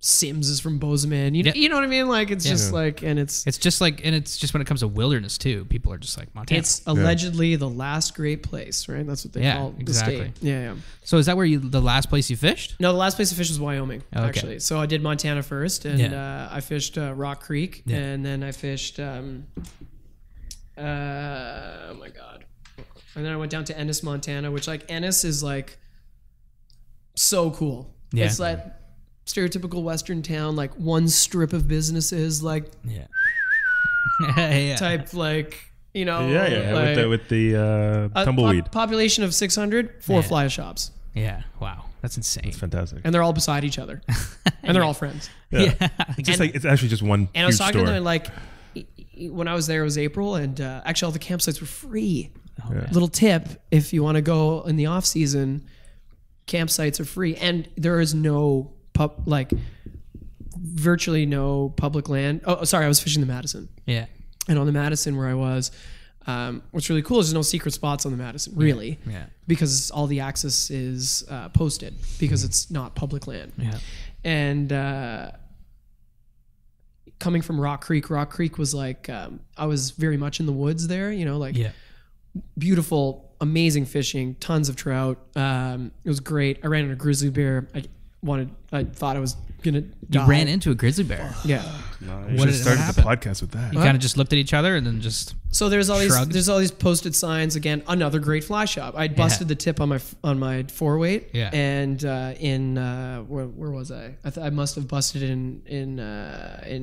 Sims is from Bozeman. You know what I mean? Like it's just like, and it's just like, and it's just when it comes to wilderness too, people are just like Montana. it's allegedly the last great place, right? That's what they call exactly. the state. Yeah. So is that where the last place you fished? No, the last place I fished was Wyoming, Okay. actually. So I did Montana first, and I fished Rock Creek, Yeah. and then I fished. Oh my god! And then I went down to Ennis, Montana, which like Ennis is like so cool. Yeah. It's like stereotypical Western town, like one strip of businesses, like Yeah. Yeah. type, like Yeah. like, With the tumbleweed. Population of 600, 4 fly shops, Yeah. Wow. That's insane. It's fantastic. and they're all beside each other, and they're all friends. Yeah. Yeah. It's just like it's actually just one And I was huge talking store. to them like when I was there, it was April, and actually all the campsites were free. Little tip: if you want to go in the off season, campsites are free, and there is no virtually no public land. Oh, sorry, I was fishing the Madison, Yeah. and on the Madison where I was, what's really cool is there's no secret spots on the Madison, really, Yeah. because all the access is posted because it's not public land. Yeah. And coming from Rock Creek was like I was very much in the woods there, Yeah. beautiful, amazing fishing, tons of trout. It was great. I ran into a grizzly bear. I thought I was gonna die. You ran into a grizzly bear. Yeah. We What should did- start what the happened? podcast with that. You kind of just looked at each other and then just So there's all Shrugged. these posted signs again. Another great fly shop. I busted the tip on my 4-weight. Yeah. And where was I? I must have busted it in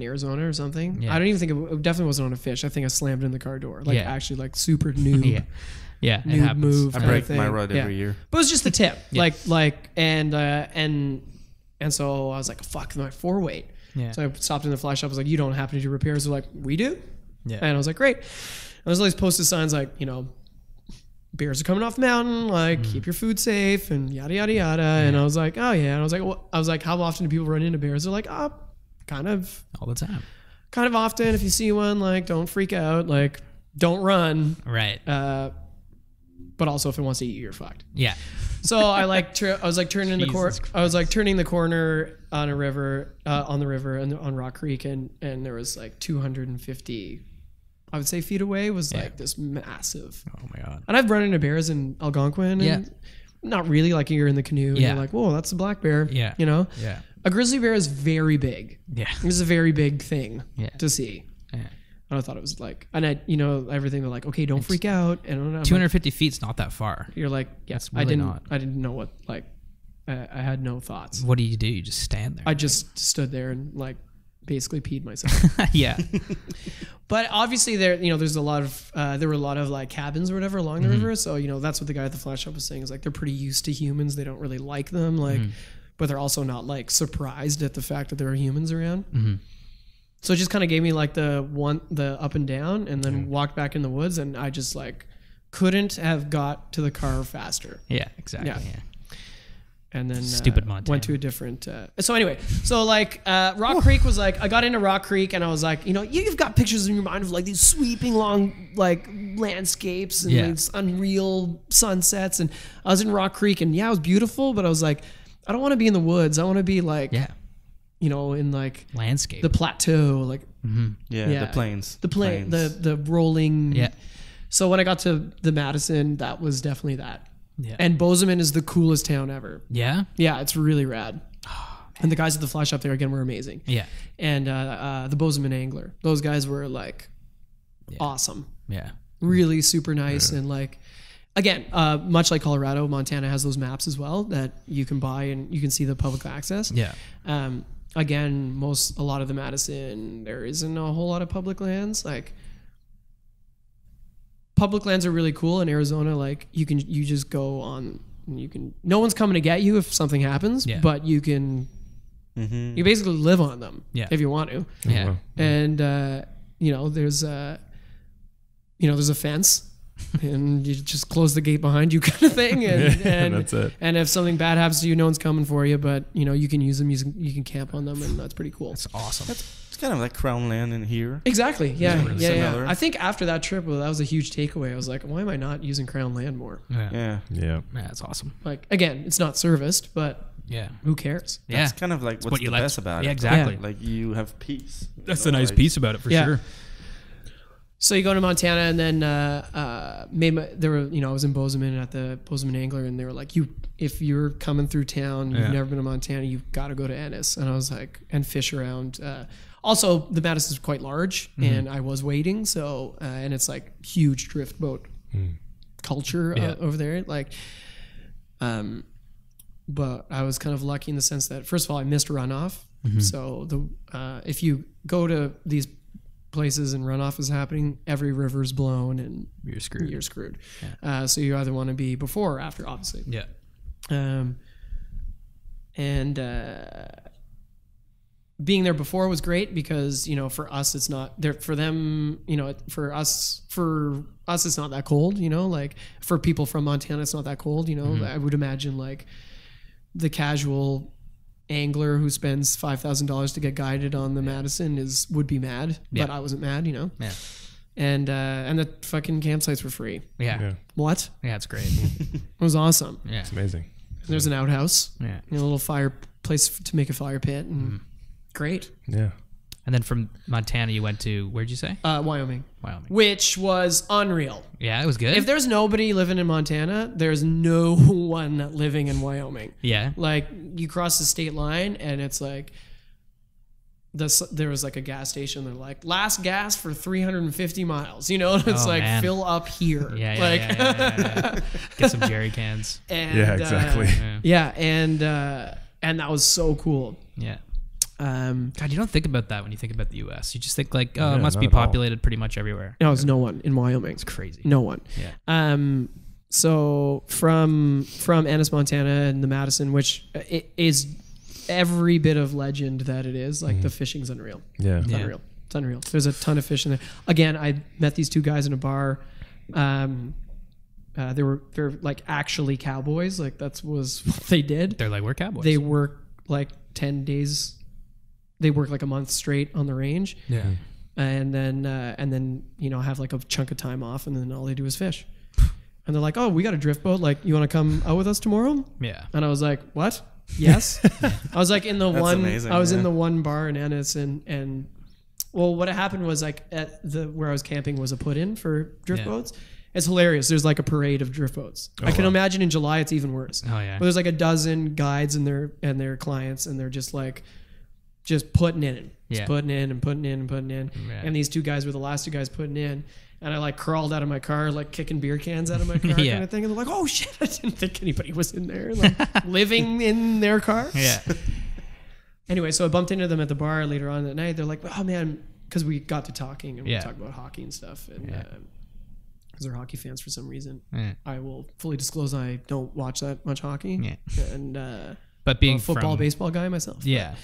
Arizona or something. Yeah. I don't even think it definitely wasn't on a fish. I think I slammed it in the car door. Like Yeah. actually like super noob. yeah. Yeah. It Noob happens. move. I kind of break thing. my rod Yeah. every year. But it was just the tip. Yeah. And so I was like, fuck, my 4-weight. Yeah. So I stopped in the fly shop. I was like, you don't happen to do repairs? They're like, we do. Yeah. And I was like, great. And there's all these posted signs like, bears are coming off the mountain, like keep your food safe and yada, yada, yada. And I was like, oh yeah. And I was like, how often do people run into bears? They're like, oh, kind of All the time. often. If you see one, like, don't freak out. Like, don't run. Right. But also if it wants to eat you, you're fucked. Yeah. So I was like turning the corner. I was like turning the corner on a river, on the river and on Rock Creek, and there was like 250, I would say, feet away was like this massive. Oh my god! And I've run into bears in Algonquin. And not really, like you're in the canoe and you're like, whoa, that's a black bear. Yeah. You know. Yeah. A grizzly bear is very big. Yeah. It's a very big thing to see. Yeah. And I thought it was like, and I, everything. They're like, okay, don't freak out. And 250 feet's not that far. You're like, yes, really I didn't know what, like, I had no thoughts. What do? You just stand there? I just stood there and like basically peed myself. Yeah. But obviously there were a lot of like cabins or whatever along the river. So, that's what the guy at the flash shop was saying is like, they're pretty used to humans. They don't really like them. Like, but they're also not like surprised at the fact that there are humans around. Mm-hmm. So it just kind of gave me like the up and down, and then walked back in the woods, and I just like couldn't have got to the car faster. Yeah, exactly. Yeah. And then stupid Montana. Went to a different. So anyway, so like Rock Creek was like, I got into Rock Creek, and I was like, you've got pictures in your mind of like these sweeping long like landscapes and these unreal sunsets, and I was in Rock Creek, and it was beautiful, but I was like, I don't want to be in the woods. I want to be like in like landscape, the plateau, like the plains, the rolling. Yeah. So when I got to the Madison, that was definitely that. Yeah. And Bozeman is the coolest town ever. Yeah. Yeah, it's really rad. Oh, and the guys at the fly shop there again were amazing. Yeah. And the Bozeman Angler, those guys were like awesome. Yeah. Really super nice and like. Again, much like Colorado, Montana has those maps as well that you can buy and you can see the public access. Yeah. Again, a lot of the Madison, there isn't a whole lot of public lands. Like, public lands are really cool in Arizona. Like, you just go on. No one's coming to get you if something happens, but you can. You basically live on them if you want to. Yeah. And there's a fence. And you just close the gate behind you, kind of thing, and that's it. And if something bad happens to you, no one's coming for you, but you can use them. You can camp on them, and that's pretty cool. That's awesome. It's kind of like Crown Land in here. Exactly. Yeah. I think after that trip, that was a huge takeaway. I was like, why am I not using Crown Land more? Yeah. That's awesome. Like, again, it's not serviced, but who cares? Yeah, that's kind of like what's the best about it. Yeah, exactly. Yeah. Like you have peace. That's the nice piece about it for sure. So you go to Montana, and then I was in Bozeman at the Bozeman Angler, and they were like, if you're coming through town, you've never been to Montana, you've got to go to Ennis. And I was like, and fish around. Also, the Madison is quite large, and I was waiting, so and it's like huge drift boat culture over there, like. But I was kind of lucky in the sense that, first of all, I missed runoff. So if you go to these places and runoff is happening, every river's blown and you're screwed. Yeah. So you either want to be before or after, obviously. Yeah. Being there before was great because, for us, it's not there for them, for us it's not that cold, like for people from Montana, it's not that cold, I would imagine like the casual angler who spends $5,000 to get guided on the Madison would be mad, but I wasn't mad, Yeah. And the fucking campsites were free. Yeah. What? Yeah, it's great. It was awesome. Yeah. It's amazing. And there's an outhouse. Yeah. A little fireplace to make a fire pit, and great. Yeah. And then from Montana, you went to, where'd you say? Wyoming. Which was unreal. Yeah, it was good. If there's nobody living in Montana, there's no one living in Wyoming. Yeah. Like, you cross the state line, and it's like, there was like a gas station. They're like, last gas for 350 miles. It's man. Fill up here. Yeah. Get some jerry cans. And, exactly. And that was so cool. Yeah. God, you don't think about that when you think about the U.S. You just think like, it must be not at all. populated pretty much everywhere. No, there's no one in Wyoming. It's crazy. No one. Yeah. So from Ennis, Montana, and the Madison, which it is every bit of legend that it is, like the fishing's unreal. Yeah. It's unreal. It's unreal. There's a ton of fish in there. Again, I met these two guys in a bar. They're like actually cowboys. Like that was what they did. They're like, we're cowboys. They work like 10 days. They work like a month straight on the range. Yeah. And then have like a chunk of time off, and then all they do is fish. And they're like, oh, we got a drift boat. Like, you want to come out with us tomorrow? Yeah. And I was like, what? Yes. I was like in the amazing, in the one bar in Ennis and well, what happened was like at where I was camping was a put in for drift boats. It's hilarious. There's like a parade of drift boats. I can imagine in July it's even worse. Oh yeah. But there's like a dozen guides and their clients, and they're just putting in, putting in and putting in and putting in. Yeah. And these two guys were the last two guys putting in. And I like crawled out of my car, like kicking beer cans out of my car kind of thing. And they're like, oh shit, I didn't think anybody was in there, like living in their car. Yeah. Anyway, so I bumped into them at the bar later on that night. They're like, oh man, because we got to talking and we talked about hockey and stuff. And because they're hockey fans for some reason. Yeah. I will fully disclose I don't watch that much hockey. Yeah. And but being I'm a football, baseball guy myself. Yeah.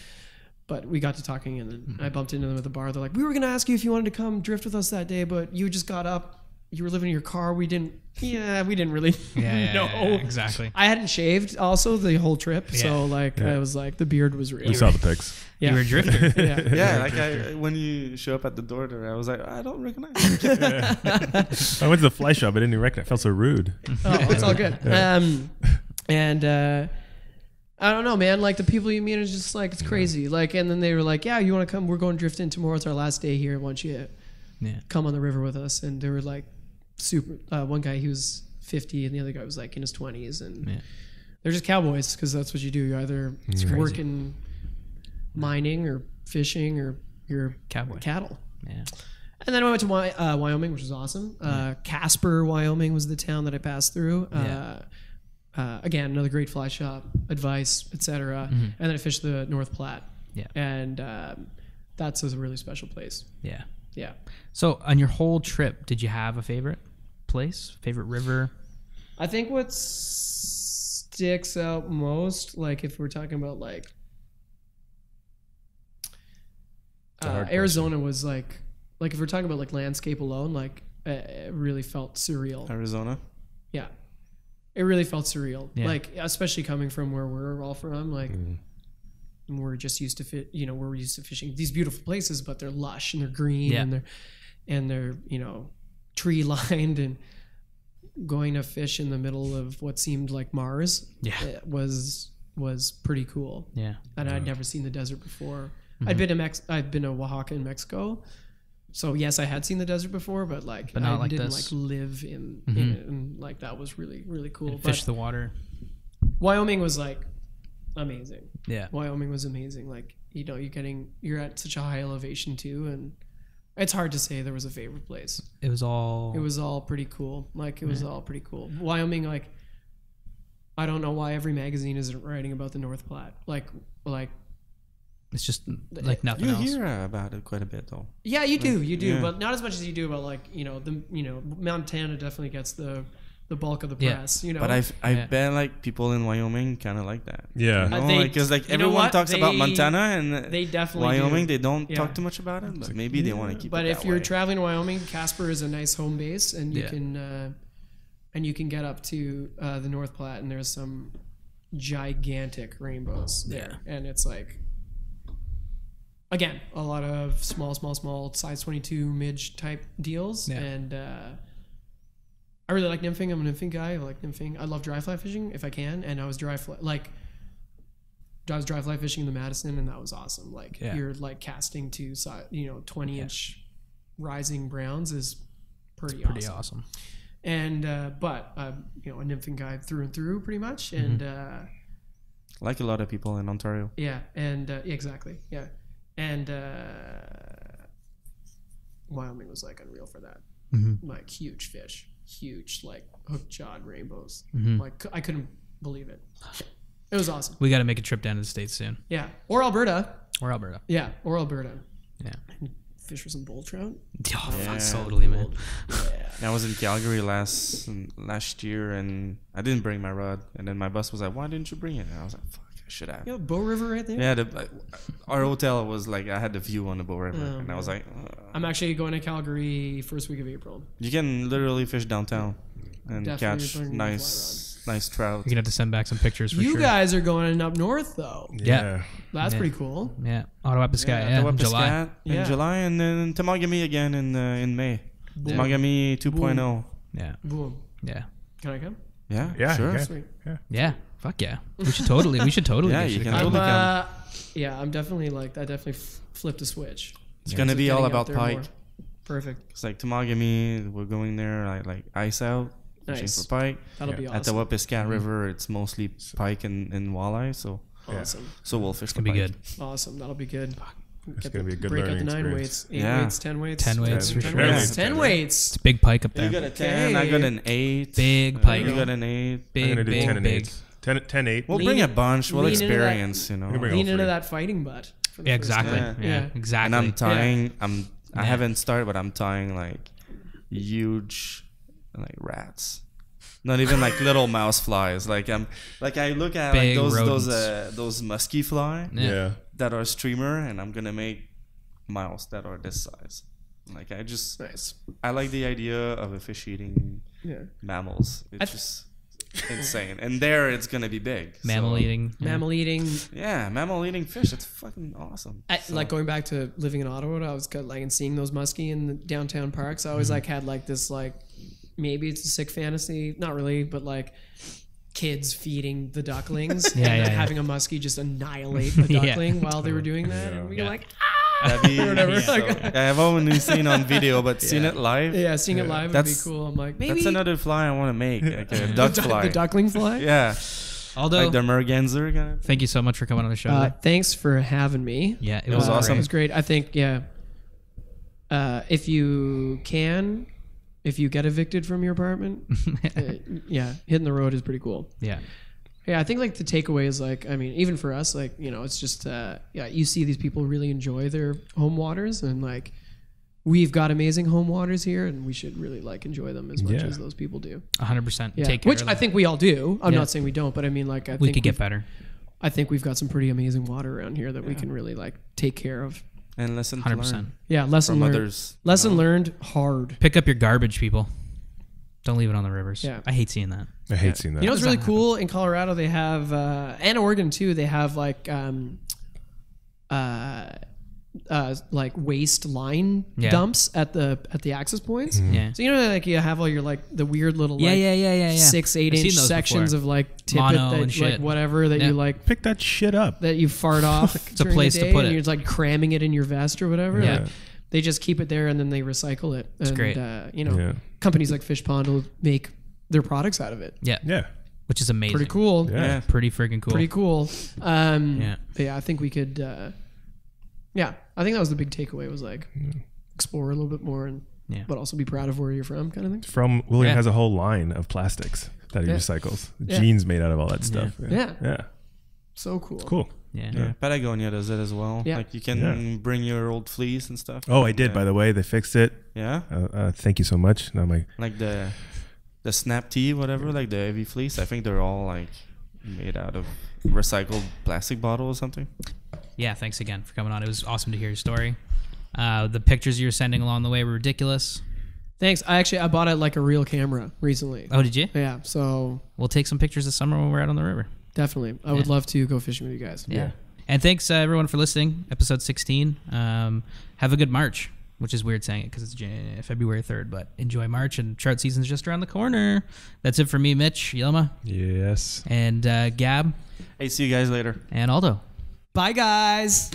But we got to talking, and then I bumped into them at the bar. They're like, we were going to ask you if you wanted to come drift with us that day, but you just got up. You were living in your car. We didn't really know. Yeah, exactly. I hadn't shaved also the whole trip. Yeah. So I was like, the beard was real. We saw the pics. Yeah. You were a drifter. Yeah. Like when you show up at the door there, I was like, I don't recognize you. I went to the fly shop. I didn't even recognize. I felt so rude. Oh, it's all good. I don't know, man. Like the people you meet is just like, it's crazy. Like, and then they were like, yeah, you want to come? We're going drifting tomorrow. It's our last day here. Why don't you come on the river with us? And they were like super, one guy, he was 50 and the other guy was like in his 20s. And they're just cowboys because that's what you do. You're either working, mining or fishing or you're cattle. Yeah. And then I went to Wyoming, which was awesome. Casper, Wyoming was the town that I passed through. Again, another great fly shop, advice, etc. And then I fished the North Platte. Yeah. And that's a really special place. Yeah. Yeah. So on your whole trip, did you have a favorite place, favorite river? I think what sticks out most, like if we're talking about like Arizona was like if we're talking about like landscape alone, like it really felt surreal. Arizona? Yeah. It really felt surreal, like especially coming from where we're all from. Like we're just used to we're used to fishing these beautiful places, but they're lush and they're green and they're tree lined, and going to fish in the middle of what seemed like Mars was pretty cool. Yeah, and I'd never seen the desert before. I'd been to Oaxaca in Mexico. So yes, I had seen the desert before, but I like didn't this. live in it, and like that was really, really cool. And fish the water. Wyoming was amazing. Yeah, Wyoming was amazing. Like you're at such a high elevation too, and it's hard to say there was a favorite place. It was all pretty cool. It was all pretty cool. Wyoming, I don't know why every magazine isn't writing about the North Platte. It's just like nothing else. You hear about it quite a bit, though. Yeah, you do, but not as much as you do about Montana definitely gets the bulk of the press. But I bet people in Wyoming kind of like that. Yeah, because everyone talks about Montana and they definitely Wyoming. They don't talk too much about it, but maybe they want to keep. But it if you're traveling to Wyoming, Casper is a nice home base, and you can get up to the North Platte, and there's some gigantic rainbows there, and it's like. Again, a lot of small size 22 midge type deals, and I really like nymphing. I'm a nymphing guy. I like nymphing. I love dry fly fishing if I can, and I was dry fly fishing in the Madison, and that was awesome. You're casting to 20-inch rising browns is pretty awesome. And but I'm a nymphing guy through and through, pretty much, and like a lot of people in Ontario. Yeah, and exactly, yeah. And Wyoming was unreal for that. Huge fish, huge hook jawed rainbows. I couldn't believe it. It was awesome. We got to make a trip down to the States soon. Yeah, or Alberta. Yeah, or Alberta. Yeah. And fish for some bull trout. Totally, man. Yeah. I was in Calgary last year, and I didn't bring my rod, and then my boss was like, "Why didn't you bring it?" And I was like, "Fuck." Should have. Bow River right there. Yeah, our hotel was I had the view on the Bow River, and I was like, I'm actually going to Calgary first week of April. You can literally fish downtown and catch nice trout. You're gonna have to send back some pictures for sure. You guys are going up north though. Yeah. That's pretty cool. Yeah. Ottawa Piscat. Yeah. Ottawa Piscat in July, and then Temagami again in May. Temagami 2.0. Yeah. Boom. Yeah. Can I come? Yeah, sure. Sweet. Yeah. Fuck yeah. We should totally. Yeah, you can totally come. Yeah, I'm definitely like I definitely flipped a switch. It's gonna be all about pike. More. Perfect. It's like Temagami, we're going there like ice out, fishing for pike. That'll be awesome. At the Wapiscat River, it's mostly pike and walleye. So awesome. So we'll fish. It's gonna be good. Awesome. That'll be good. It's going to be a good break learning out the 9 experience. weights, 8 weights, 10 weights. 10 weights for sure. 10 weights. It's a big pike up there. You got a 10, I got an 8. Big pike. You got an 8. I'm Big, going to do big, 10 and big. 8. 10, 8. We'll bring a bunch. We'll lean into experience, you know. Lean into that fighting butt. Yeah, exactly. Yeah. Exactly. And I'm tying, I haven't started, but I'm tying like huge like rats. Not even like little mouse flies. Like I look at Big like rodents. those musky fly Yeah. that are streamer, and I'm gonna make mouse that are this size. Like I like the idea of a fish eating mammals. It's just insane. And there it's gonna be big. Mammal eating. Mammal eating. Yeah, mammal eating fish. It's fucking awesome. Like going back to living in Ottawa, I was like and seeing those muskie in the downtown parks. I always like had like this like maybe it's a sick fantasy, not really, but like kids feeding the ducklings and having a muskie just annihilate a duckling while they were doing that, and we were like, that'd be whatever. I've only seen on video, but seeing it live. Yeah, seeing it live would be cool. I'm like, maybe that's another fly I want to make, like a duck fly. The duckling fly. Yeah. Aldo, like the merganser kind of. thank you so much for coming on the show. Thanks for having me. Yeah, it was awesome. It was great. I think if you get evicted from your apartment, hitting the road is pretty cool. Yeah. Yeah, I think like the takeaway is like, I mean, even for us, like, you know, it's just, you see these people really enjoy their home waters, and like, we've got amazing home waters here, and we should really like enjoy them as much as those people do. 100%. Yeah. Take care. Which I think we all do. I'm not saying we don't, but I mean, like, we could get better. I think we've got some pretty amazing water around here that we can really like take care of. And lesson 100%. learned. Yeah, lesson from learned. Others, lesson learned hard. Pick up your garbage, people. Don't leave it on the rivers. Yeah. I hate seeing that. I hate seeing that. You know what's really cool in Colorado? They have, and Oregon too. They have like waste line dumps at the access points. Mm-hmm. Yeah. So you know, like you have all your like the weird little like 6-8 inch sections of like tippet that like whatever that you like pick that shit up that you fart off. It's a place to put it. And you're like cramming it in your vest or whatever. Yeah. Like, they just keep it there and then they recycle it. It's great. You know, companies like Fish Pond will make their products out of it. Yeah. Yeah. Which is amazing. Pretty cool. Yeah. Pretty freaking cool. Pretty cool. Yeah. But yeah, I think we could. I think that was the big takeaway. Was like explore a little bit more, and but also be proud of where you're from, kind of thing. William has a whole line of plastics that he recycles. Jeans made out of all that stuff. Yeah. So cool. Cool. Yeah. Patagonia does it as well. Yeah. Like you can bring your old fleece and stuff. Oh, I did, by the way. They fixed it. Yeah. Thank you so much. And I'm like the snap tee, whatever, like the heavy fleece. I think they're all like made out of recycled plastic bottle or something. Yeah. Thanks again for coming on. It was awesome to hear your story. The pictures you were sending along the way were ridiculous. Thanks. I bought it like a real camera recently. Oh, did you? Yeah. So we'll take some pictures this summer when we're out on the river. Definitely. I would love to go fishing with you guys. Yeah. And thanks everyone for listening. Episode 16. Have a good March, which is weird saying it because it's February 3rd, but enjoy March and trout season's just around the corner. That's it for me, Mitch, Yelma. Yes. And Gab. Hey, see you guys later. And Aldo. Bye, guys.